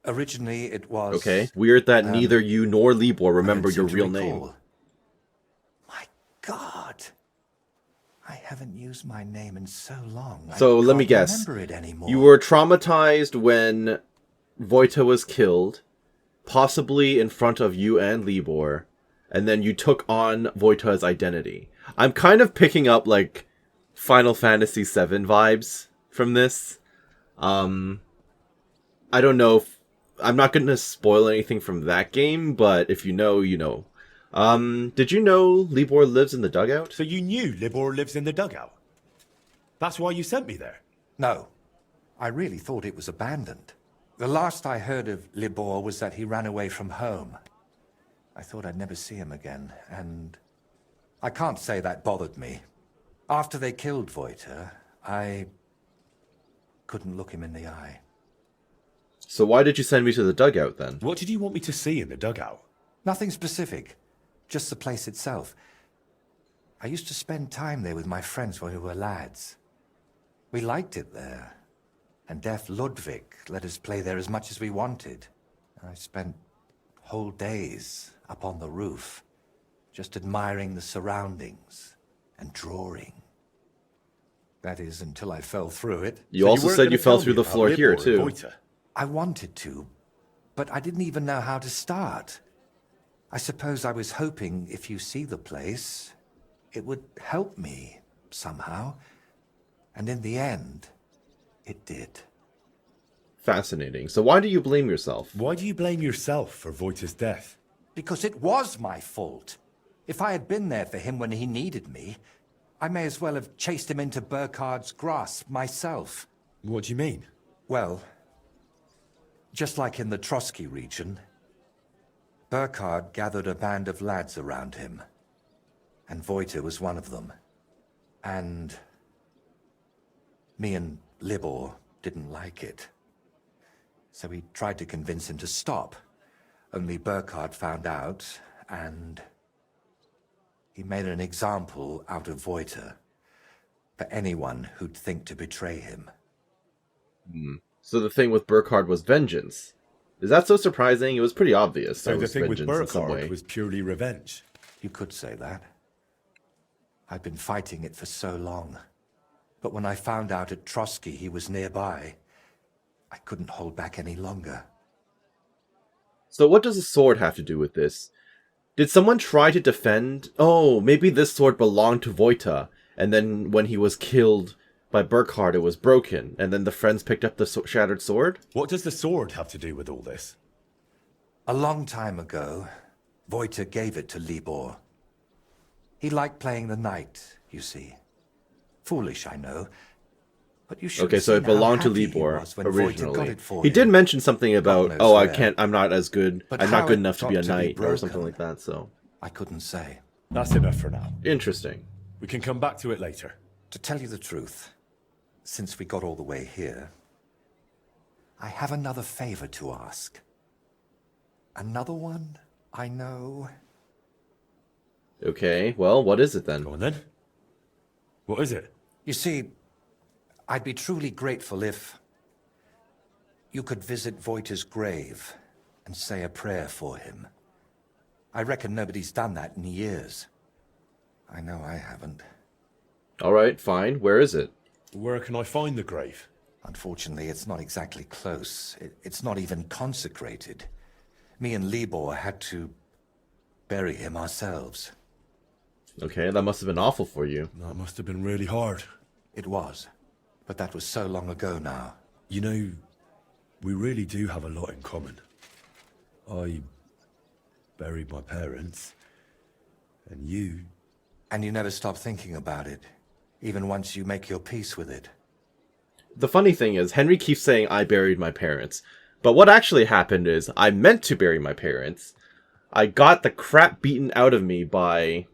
Originally, it was... Okay, weird that neither you nor Libor remember your real name. My God. I haven't used my name in so long. So I let me can't guess. remember it anymore. You were traumatized when Voyta was killed, possibly in front of you and Libor, and then you took on Voyta's identity. I'm kind of picking up, like, Final Fantasy VII vibes from this. I don't know if I'm not going to spoil anything from that game, but if you know, you know. Did you know Libor lives in the dugout? So you knew Libor lives in the dugout? That's why you sent me there? No. I really thought it was abandoned. The last I heard of Libor was that he ran away from home. I thought I'd never see him again, and I can't say that bothered me. After they killed Voyta, I couldn't look him in the eye. So why did you send me to the dugout then? What did you want me to see in the dugout? Nothing specific, just the place itself. I used to spend time there with my friends when we were lads. We liked it there, and deaf Ludwig let us play there as much as we wanted. I spent whole days up on the roof, just admiring the surroundings and drawing. That is, until I fell through it. You also said you fell through the floor here, too. Voyta. I wanted to, but I didn't even know how to start. I suppose I was hoping if you see the place, it would help me somehow. And in the end, it did. Fascinating. So why do you blame yourself? Why do you blame yourself for Voyta's death? Because it was my fault. If I had been there for him when he needed me, I may as well have chased him into Burkhard's grasp myself. What do you mean? Well, just like in the Trotsky region, Burkhard gathered a band of lads around him, and Voyta was one of them. And me and Libor didn't like it. So we tried to convince him to stop. Only Burkhard found out, and he made an example out of Voyta for anyone who'd think to betray him. So the thing with Burkhard was vengeance. Is that so surprising? It was pretty obvious. So that the was thing with vengeance in some way. Burkhard was purely revenge? You could say that. I'd been fighting it for so long. But when I found out at Trotsky he was nearby, I couldn't hold back any longer. So what does a sword have to do with this? Did someone try to defend? Oh, maybe this sword belonged to Voyta, and then when he was killed by Burkhard it was broken, and then the friends picked up the shattered sword? What does the sword have to do with all this? A long time ago, Voyta gave it to Libor. He liked playing the knight, you see. Foolish, I know. But you should Okay, so it belonged to Libor originally. He did mention something about, oh, I'm not as good, I'm not good enough to be a knight, or something like that, so. I couldn't say. That's enough for now. Interesting. We can come back to it later. To tell you the truth, since we got all the way here, I have another favor to ask. Another one, I know. Okay, well, what is it then? Go on then. What is it? You see, I'd be truly grateful if you could visit Voyta's grave and say a prayer for him. I reckon nobody's done that in years. I know I haven't. Alright, fine. Where is it? Where can I find the grave? Unfortunately, it's not exactly close. It's not even consecrated. Me and Libor had to bury him ourselves. Okay, that must have been awful for you. That must have been really hard. It was. But that was so long ago now. You know, we really do have a lot in common. I buried my parents, and you... And you never stop thinking about it, even once you make your peace with it. The funny thing is, Henry keeps saying I buried my parents. But what actually happened is, I meant to bury my parents. I got the crap beaten out of me by...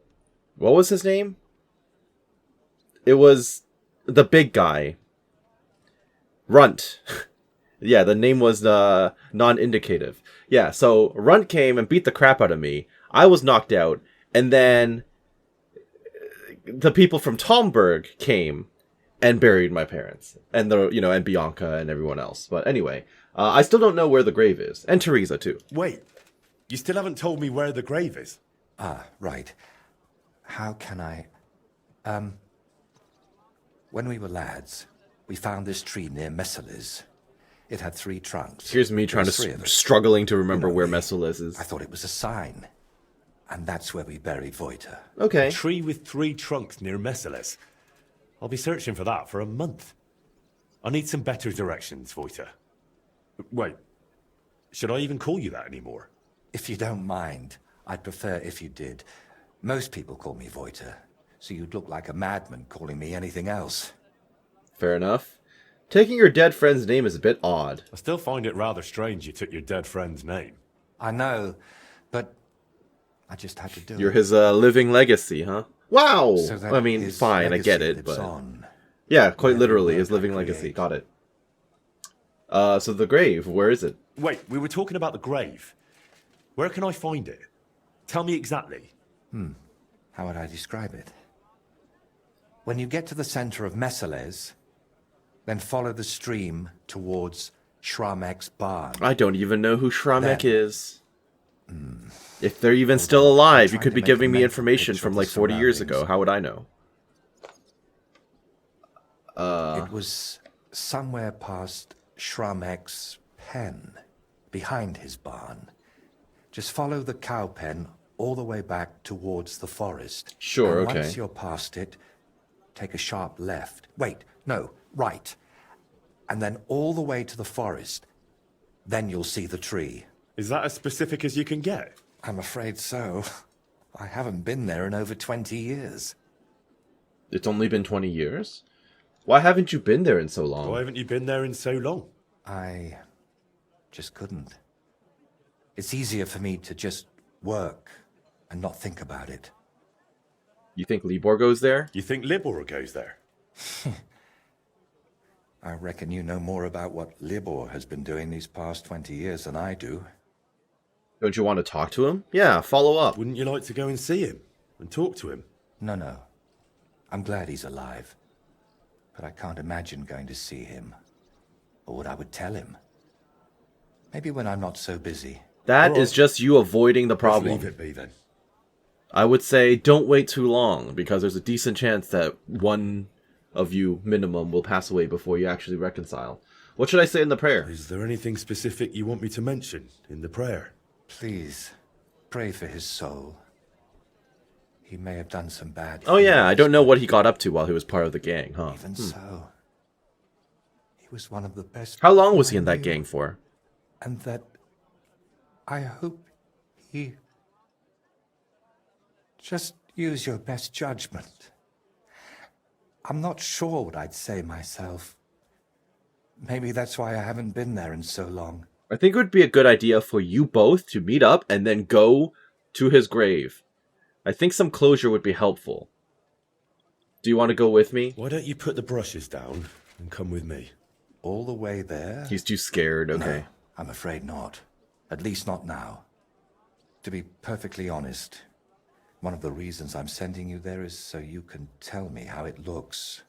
What was his name? It was the big guy. Runt. Yeah, the name was non-indicative. Yeah, so Runt came and beat the crap out of me. I was knocked out. And then the people from Talmberg came and buried my parents. And and Bianca and everyone else. But anyway, I still don't know where the grave is. And Teresa, too. Wait, you still haven't told me where the grave is? Ah, right. How can I... When we were lads, we found this tree near Messelis. It had 3 trunks. Here's me trying to struggling to remember where Messelis is. I thought it was a sign. And that's where we buried Voyta. Okay. A tree with 3 trunks near Messelis. I'll be searching for that for a month. I need some better directions, Voyta. Wait. Should I even call you that anymore? If you don't mind, I'd prefer if you did. Most people call me Voyta, so you'd look like a madman calling me anything else. Fair enough. Taking your dead friend's name is a bit odd. I still find it rather strange you took your dead friend's name. I know, but I just had to do You're it. his living legacy, huh? Wow! So that I mean, his fine, I get legacy it, lives but... on. Yeah, quite Whatever literally, work his living I legacy. create. Got it. So the grave, where is it? Wait, we were talking about the grave. Where can I find it? Tell me exactly. How would I describe it? When you get to the center of Messales, then follow the stream towards Shramek's barn. I don't even know who Shramek Then- is. If they're even still alive, you trying could to be make a giving me mental information picture from of like the 40 years ago. surroundings. How would I know? It was somewhere past Shramek's pen, behind his barn. Just follow the cow pen all the way back towards the forest. Sure, And okay. Once you're past it, take a sharp left. Wait, no, right. And then all the way to the forest. Then you'll see the tree. Is that as specific as you can get? I'm afraid so. I haven't been there in over 20 years. It's only been 20 years? Why haven't you been there in so long? Why haven't you been there in so long? I just couldn't. It's easier for me to just work and not think about it. You think Libor goes there? You think Libor goes there? I reckon you know more about what Libor has been doing these past 20 years than I do. Don't you want to talk to him? Yeah, follow up. Wouldn't you like to go and see him? And talk to him? No. I'm glad he's alive. But I can't imagine going to see him. Or what I would tell him. Maybe when I'm not so busy. That All is right. just you avoiding the Let's problem. leave it be then. I would say don't wait too long, because there's a decent chance that one of you, minimum, will pass away before you actually reconcile. What should I say in the prayer? Is there anything specific you want me to mention in the prayer? Please, pray for his soul. He may have done some bad Oh yeah, I things, don't know what he got up to while he was part of the gang, huh? Even so, he was one of the best. How long was he people in I that knew, gang for? And that I hope he just use your best judgment. I'm not sure what I'd say myself. Maybe that's why I haven't been there in so long. I think it would be a good idea for you both to meet up and then go to his grave. I think some closure would be helpful. Do you want to go with me? Why don't you put the brushes down and come with me? All the way there? He's too scared, okay. No, I'm afraid not. At least not now. To be perfectly honest, one of the reasons I'm sending you there is so you can tell me how it looks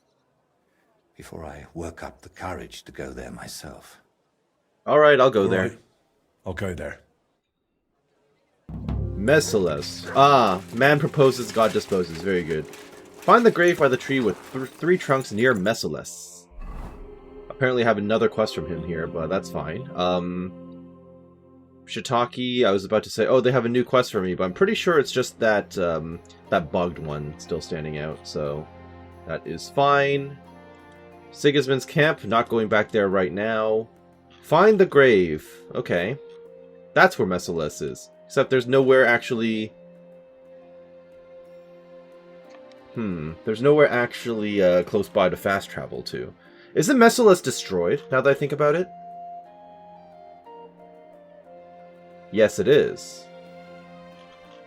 before I work up the courage to go there myself. Alright, I'll go there. Right. I'll go there. Messales. Ah, man proposes, God disposes. Very good. Find the grave by the tree with three trunks near Messales. Apparently I have another quest from him here, but that's fine. Shiitake, I was about to say, oh, they have a new quest for me, but I'm pretty sure it's just that, that bugged one still standing out, so that is fine. Sigismund's camp, not going back there right now. Find the grave. Okay. That's where Messales is. Except there's nowhere actually... There's nowhere actually close by to fast travel to. Isn't Messales destroyed, now that I think about it? Yes, it is.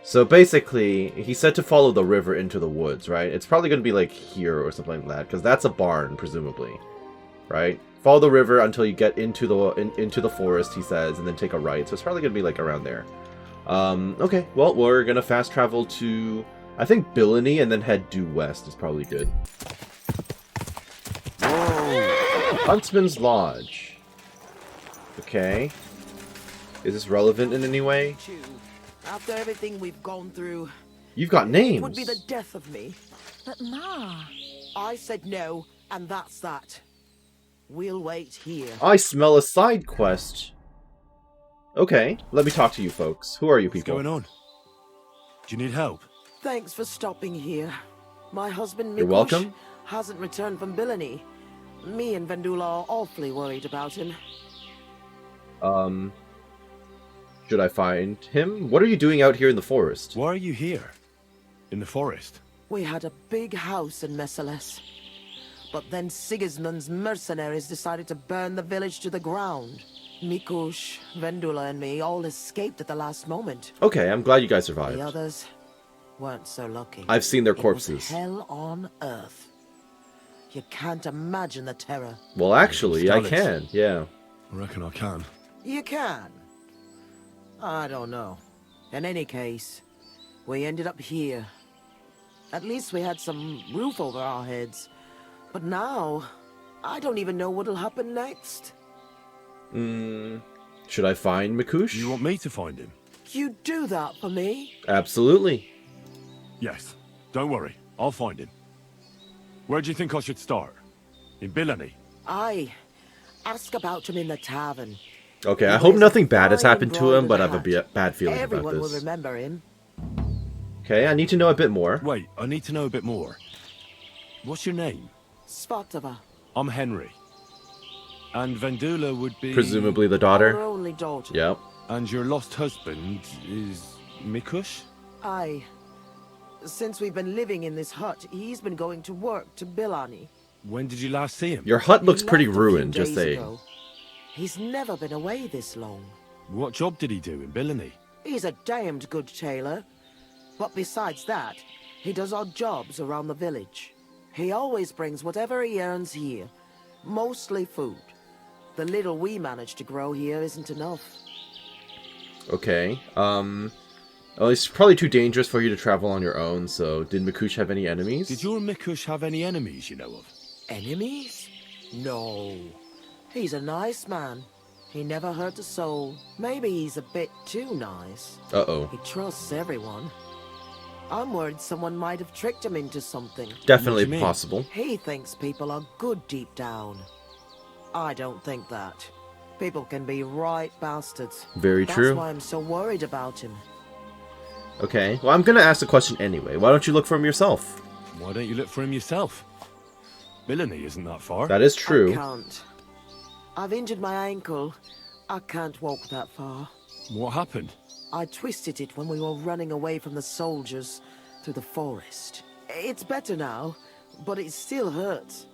So basically, he said to follow the river into the woods, right? It's probably going to be like here or something like that, because that's a barn, presumably. Right? Follow the river until you get into the forest, he says, and then take a right. So it's probably going to be like around there. Okay, well, we're going to fast travel to, I think, Billany, and then head due west is probably good. Whoa! Huntsman's Lodge. Okay. Is this relevant in any way? After everything we've gone through, You've got names. it would be the death of me. But Ma... I said no, and that's that. We'll wait here. I smell a side quest. Okay, let me talk to you folks. Who are you people? What's going on? Do you need help? Thanks for stopping here. My husband, You're Mikush, welcome. hasn't returned from Billany. Me and Vendula are awfully worried about him. Should I find him? What are you doing out here in the forest? Why are you here? In the forest? We had a big house in Messales. But then Sigismund's mercenaries decided to burn the village to the ground. Mikush, Vendula and me all escaped at the last moment. Okay, I'm glad you guys survived. The others weren't so lucky. I've seen their It was corpses. hell on earth. You can't imagine the terror. Well, actually, I Alex. can, yeah. I reckon I can. You can. I don't know. In any case, we ended up here. At least we had some roof over our heads. But now, I don't even know what'll happen next. Should I find Mikush? You want me to find him? You do that for me? Absolutely. Yes. Don't worry. I'll find him. Where do you think I should start? In Billany? Aye. Ask about him in the tavern. Okay, I hope nothing bad has happened to him, but I have a bad feeling Everyone about will this. remember him. Okay, I need to know a bit more. Wait, I need to know a bit more. What's your name? Svatova. I'm Henry. And Vendula would be... Presumably the Our daughter. only daughter. Yep. And your lost husband is... Mikush? Aye. Since we've been living in this hut, he's been going to work to Billani. When did you last see him? Your hut looks He pretty left a few ruined, just days saying. ago. He's never been away this long. What job did he do in Billany? He's a damned good tailor. But besides that, he does odd jobs around the village. He always brings whatever he earns here. Mostly food. The little we manage to grow here isn't enough. Okay. Well, it's probably too dangerous for you to travel on your own, so did Mikush have any enemies? Did your Mikush have any enemies you know of? Enemies? No. He's a nice man. He never hurt a soul. Maybe he's a bit too nice. Uh-oh. He trusts everyone. I'm worried someone might have tricked him into something. Definitely possible. He thinks people are good deep down. I don't think that. People can be right bastards. Very true. That's why I'm so worried about him. Okay, well, I'm gonna ask the question anyway. Why don't you look for him yourself? Why don't you look for him yourself? Billany isn't that far. That is I true. can't. I've injured my ankle. I can't walk that far. What happened? I twisted it when we were running away from the soldiers through the forest. It's better now, but it still hurts.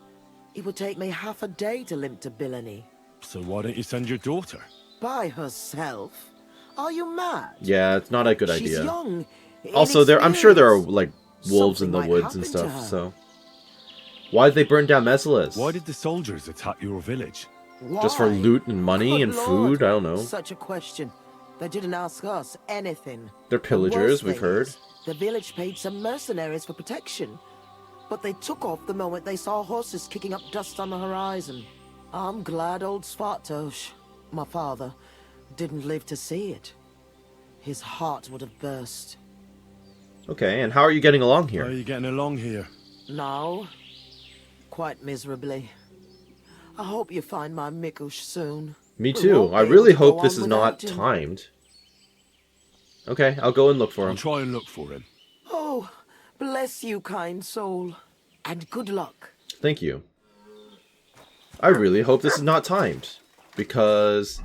It would take me half a day to limp to Billany. So why don't you send your daughter? By herself? Are you mad? Yeah, it's not a good She's idea. young. Also, I'm sure there are, inexperienced. like, wolves in the Something might woods and happen to stuff, her. so... Why did they burn down Messales? Why did the soldiers attack your village? Just for Why? loot and money Good and Lord, food? I don't know. Such a question. They didn't ask us anything. They're The pillagers, worst we've thing heard. is, the village paid some mercenaries for protection. But they took off the moment they saw horses kicking up dust on the horizon. I'm glad old Svartosh, my father, didn't live to see it. His heart would have burst. Okay, and how are you getting along How are here? you getting along here? Now, quite miserably. I hope you find my Mikush soon. Me We too. won't I be really able to go hope this on is not without him. timed. Okay, I'll go and look for I'll him. try and look for him. Oh, bless you, kind soul. And good luck. Thank you. I really hope this is not timed, because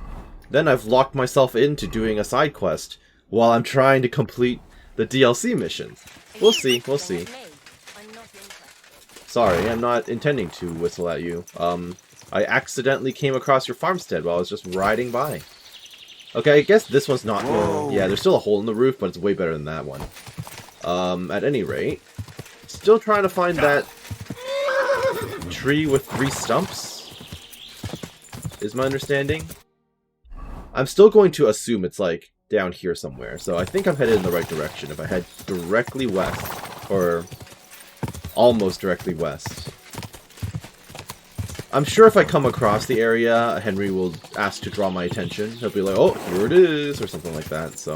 then I've locked myself into doing a side quest while I'm trying to complete the DLC mission. We'll see, we'll see. Sorry, I'm not intending to whistle at you. I accidentally came across your farmstead while I was just riding by. Okay, I guess this one's not... Well, yeah, there's still a hole in the roof, but it's way better than that one. At any rate, still trying to find that tree with 3 stumps, is my understanding. I'm still going to assume it's, like, down here somewhere, so I think I'm headed in the right direction if I head directly west, or almost directly west. I'm sure if I come across the area, Henry will ask to draw my attention. He'll be like, oh, here it is, or something like that, so...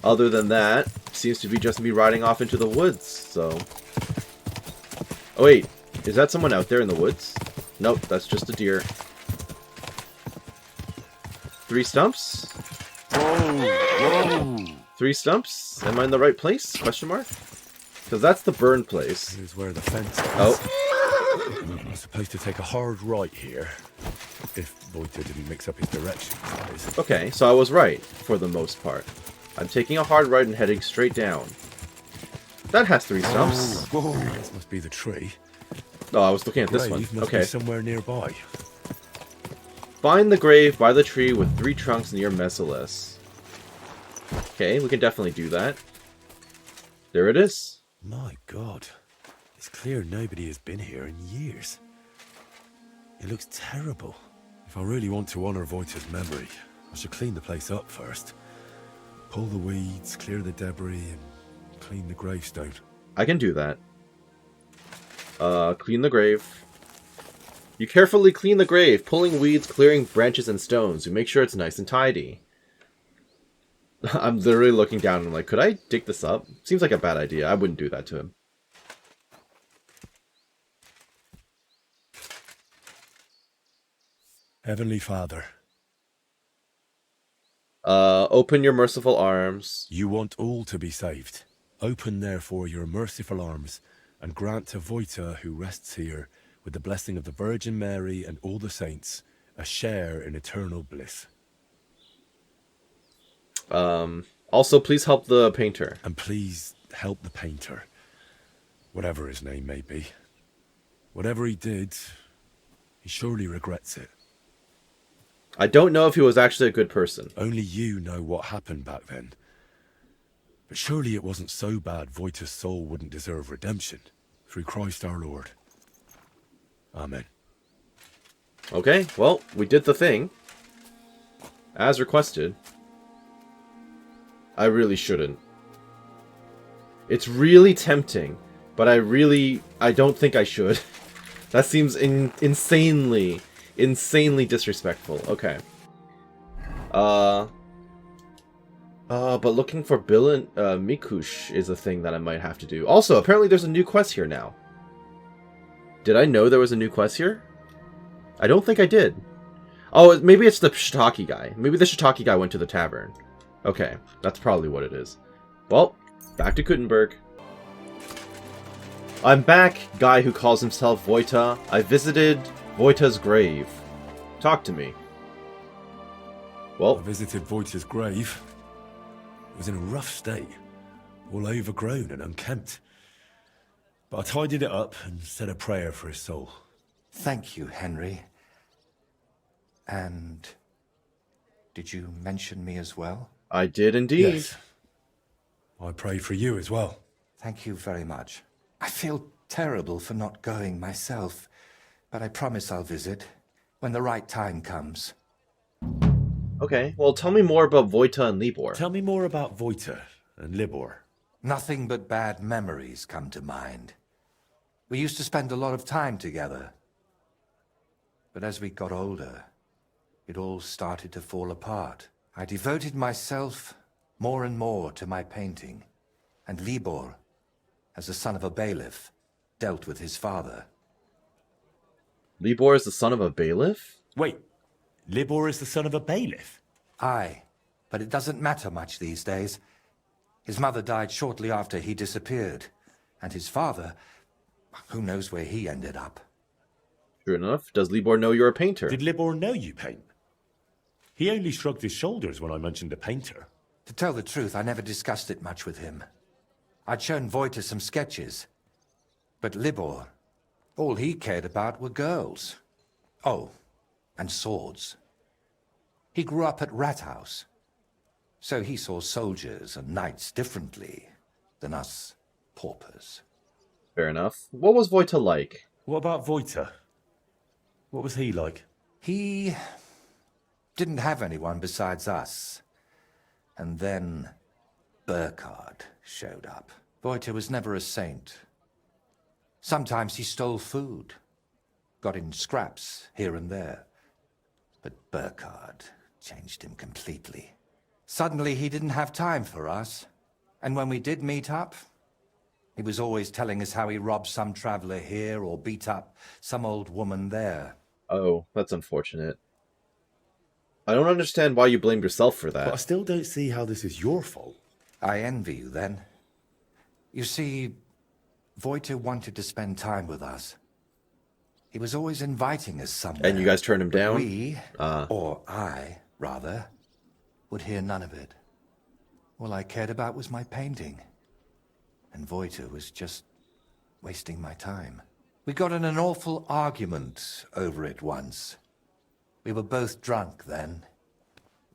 Other than that, seems to be just me riding off into the woods, so... Oh wait, is that someone out there in the woods? Nope, that's just a deer. 3 stumps? Whoa! 3 stumps? Am I in the right place? Question mark? Because that's the burn place. Here's where the fence is. Oh. I'm supposed to take a hard right here. If Voyta didn't mix up his directions, that is. Okay, so I was right, for the most part. I'm taking a hard right and heading straight down. That has 3 stumps. Whoa, this must be the tree. Oh, I was looking at this one. Grave must Okay. be somewhere nearby. Find the grave by the tree with 3 trunks near Mesalis. Okay, we can definitely do that. There it is. My God. It's clear nobody has been here in years. It looks terrible. If I really want to honor Voyta's memory, I should clean the place up first. Pull the weeds, clear the debris, and clean the gravestone. I can do that. Clean the grave. You carefully clean the grave, pulling weeds, clearing branches and stones. You make sure it's nice and tidy. I'm literally looking down and I'm like, could I dig this up? Seems like a bad idea. I wouldn't do that to him. Heavenly Father. Open your merciful arms. You want all to be saved. Open, therefore, your merciful arms, and grant to Voyta, who rests here, with the blessing of the Virgin Mary and all the saints, a share in eternal bliss. Also, please help the painter. And please help the painter, whatever his name may be. Whatever he did, he surely regrets it. I don't know if he was actually a good person. Only you know what happened back then. But surely it wasn't so bad Voyta's soul wouldn't deserve redemption. Through Christ our Lord. Amen. Okay, well, we did the thing. As requested. I really shouldn't. It's really tempting, but I don't think I should. That seems insanely disrespectful. Okay. But looking for Bill and Mikush is a thing that I might have to do. Also, apparently there's a new quest here now. Did I know there was a new quest here? I don't think I did. Oh, maybe it's the shiitake guy. Maybe the shiitake guy went to the tavern. Okay, that's probably what it is. Well, back to Kuttenberg. I'm back, guy who calls himself Voyta. I visited Voyta's grave. Talk to me. Well, I visited Voyta's grave. It was in a rough state, all overgrown and unkempt. But I tidied it up and said a prayer for his soul. Thank you, Henry. And did you mention me as well? I did indeed. Yes. I prayed for you as well. Thank you very much. I feel terrible for not going myself, but I promise I'll visit when the right time comes. Okay, well, tell me more about Voyta and Libor. Tell me more about Voyta and Libor. Nothing but bad memories come to mind. We used to spend a lot of time together. But as we got older, it all started to fall apart. I devoted myself more and more to my painting, and Libor, as the son of a bailiff, dealt with his father. Libor is the son of a bailiff? Wait, Libor is the son of a bailiff? Aye, but it doesn't matter much these days. His mother died shortly after he disappeared, and his father, who knows where he ended up. True enough. Does Libor know you're a painter? Did Libor know you paint? He only shrugged his shoulders when I mentioned a painter. To tell the truth, I never discussed it much with him. I'd shown Voyta some sketches, but Libor, all he cared about were girls. Oh, and swords. He grew up at Rathouse, so he saw soldiers and knights differently than us paupers. Fair enough. What was Voyta like? What about Voyta? What was he like? He didn't have anyone besides us. And then Burkhard showed up. Voyta was never a saint. Sometimes he stole food, got in scraps here and there. But Burkhard changed him completely. Suddenly he didn't have time for us. And when we did meet up, he was always telling us how he robbed some traveler here or beat up some old woman there. Oh, that's unfortunate. I don't understand why you blamed yourself for that. But I still don't see how this is your fault. I envy you, then. You see, Voyta wanted to spend time with us. He was always inviting us somewhere. And you guys turned him down? We, or I, rather, would hear none of it. All I cared about was my painting. And Voyta was just wasting my time. We got in an awful argument over it once. We were both drunk then.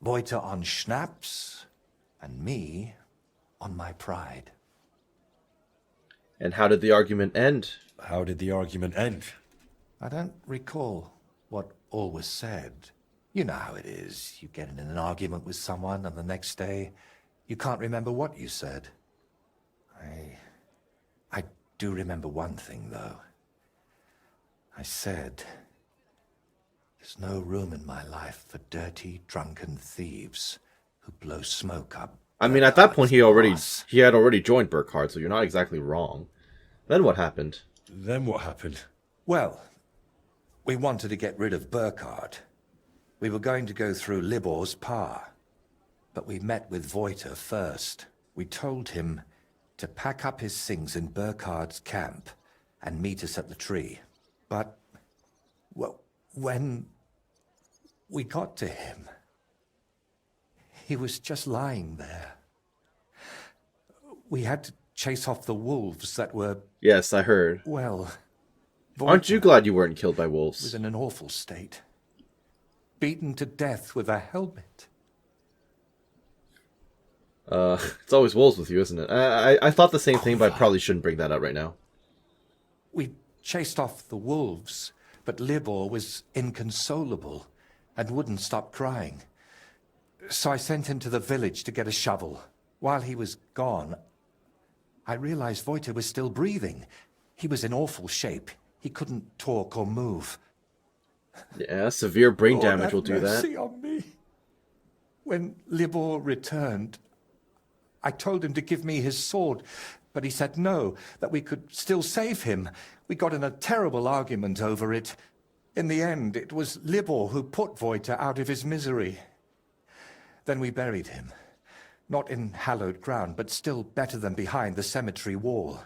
Voyta on schnapps, and me on my pride. And how did the argument end? How did the argument end? I don't recall what all was said. You know how it is. You get in an argument with someone, and the next day, you can't remember what you said. I do remember one thing, though. I said, there's no room in my life for dirty, drunken thieves who blow smoke up. I mean, at that point, he had already joined Burkhardt, so you're not exactly wrong. Then what happened? Then what happened? Well, we wanted to get rid of Burkhardt. We were going to go through Libor's Pa. But we met with Voyta first. We told him to pack up his things in Burkhardt's camp and meet us at the tree. But, well, when we got to him, he was just lying there. We had to chase off the wolves that were... Yes, I heard. Well... Aren't you glad you weren't killed by wolves? Was in an awful state. Beaten to death with a helmet. It's always wolves with you, isn't it? I thought the same thing, but I probably shouldn't bring that up right now. We chased off the wolves, but Libor was inconsolable and wouldn't stop crying. So I sent him to the village to get a shovel. While he was gone, I realized Voyta was still breathing. He was in awful shape. He couldn't talk or move. Yeah, severe brain damage will do that. On me. When Libor returned, I told him to give me his sword, but he said no, that we could still save him. We got in a terrible argument over it. In the end, it was Libor who put Voyta out of his misery. Then we buried him. Not in hallowed ground, but still better than behind the cemetery wall.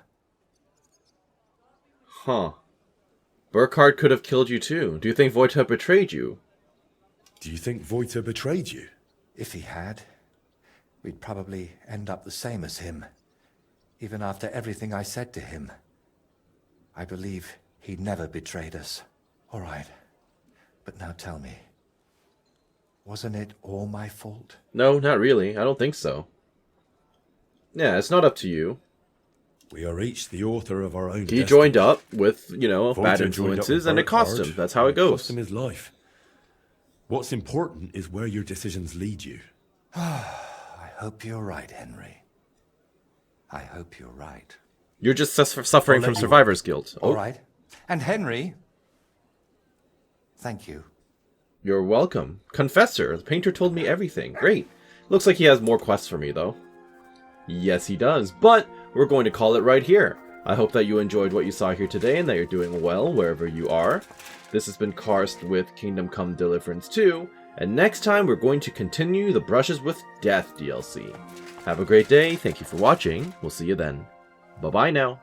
Huh. Burkhardt could have killed you too. Do you think Voyta betrayed you? Do you think Voyta betrayed you? If he had, we'd probably end up the same as him. Even after everything I said to him. I believe he never betrayed us. All right. But now tell me. Wasn't it all my fault? No, not really. I don't think so. Yeah, it's not up to you. We are each the author of our own He destiny. joined up with, you know, Voyta bad joined up with influences, and it cost him. That's how it It goes. cost him his life. What's important is where your decisions lead you. I hope you're right, Henry. I hope you're right. You're just suffering from survivor's guilt. All right. And Henry, thank you. You're welcome. Confessor, the painter told me everything. Great. Looks like he has more quests for me, though. Yes, he does. But we're going to call it right here. I hope that you enjoyed what you saw here today and that you're doing well wherever you are. This has been Karst with Kingdom Come Deliverance 2. And next time, we're going to continue the Brushes with Death DLC. Have a great day. Thank you for watching. We'll see you then. Bye-bye now.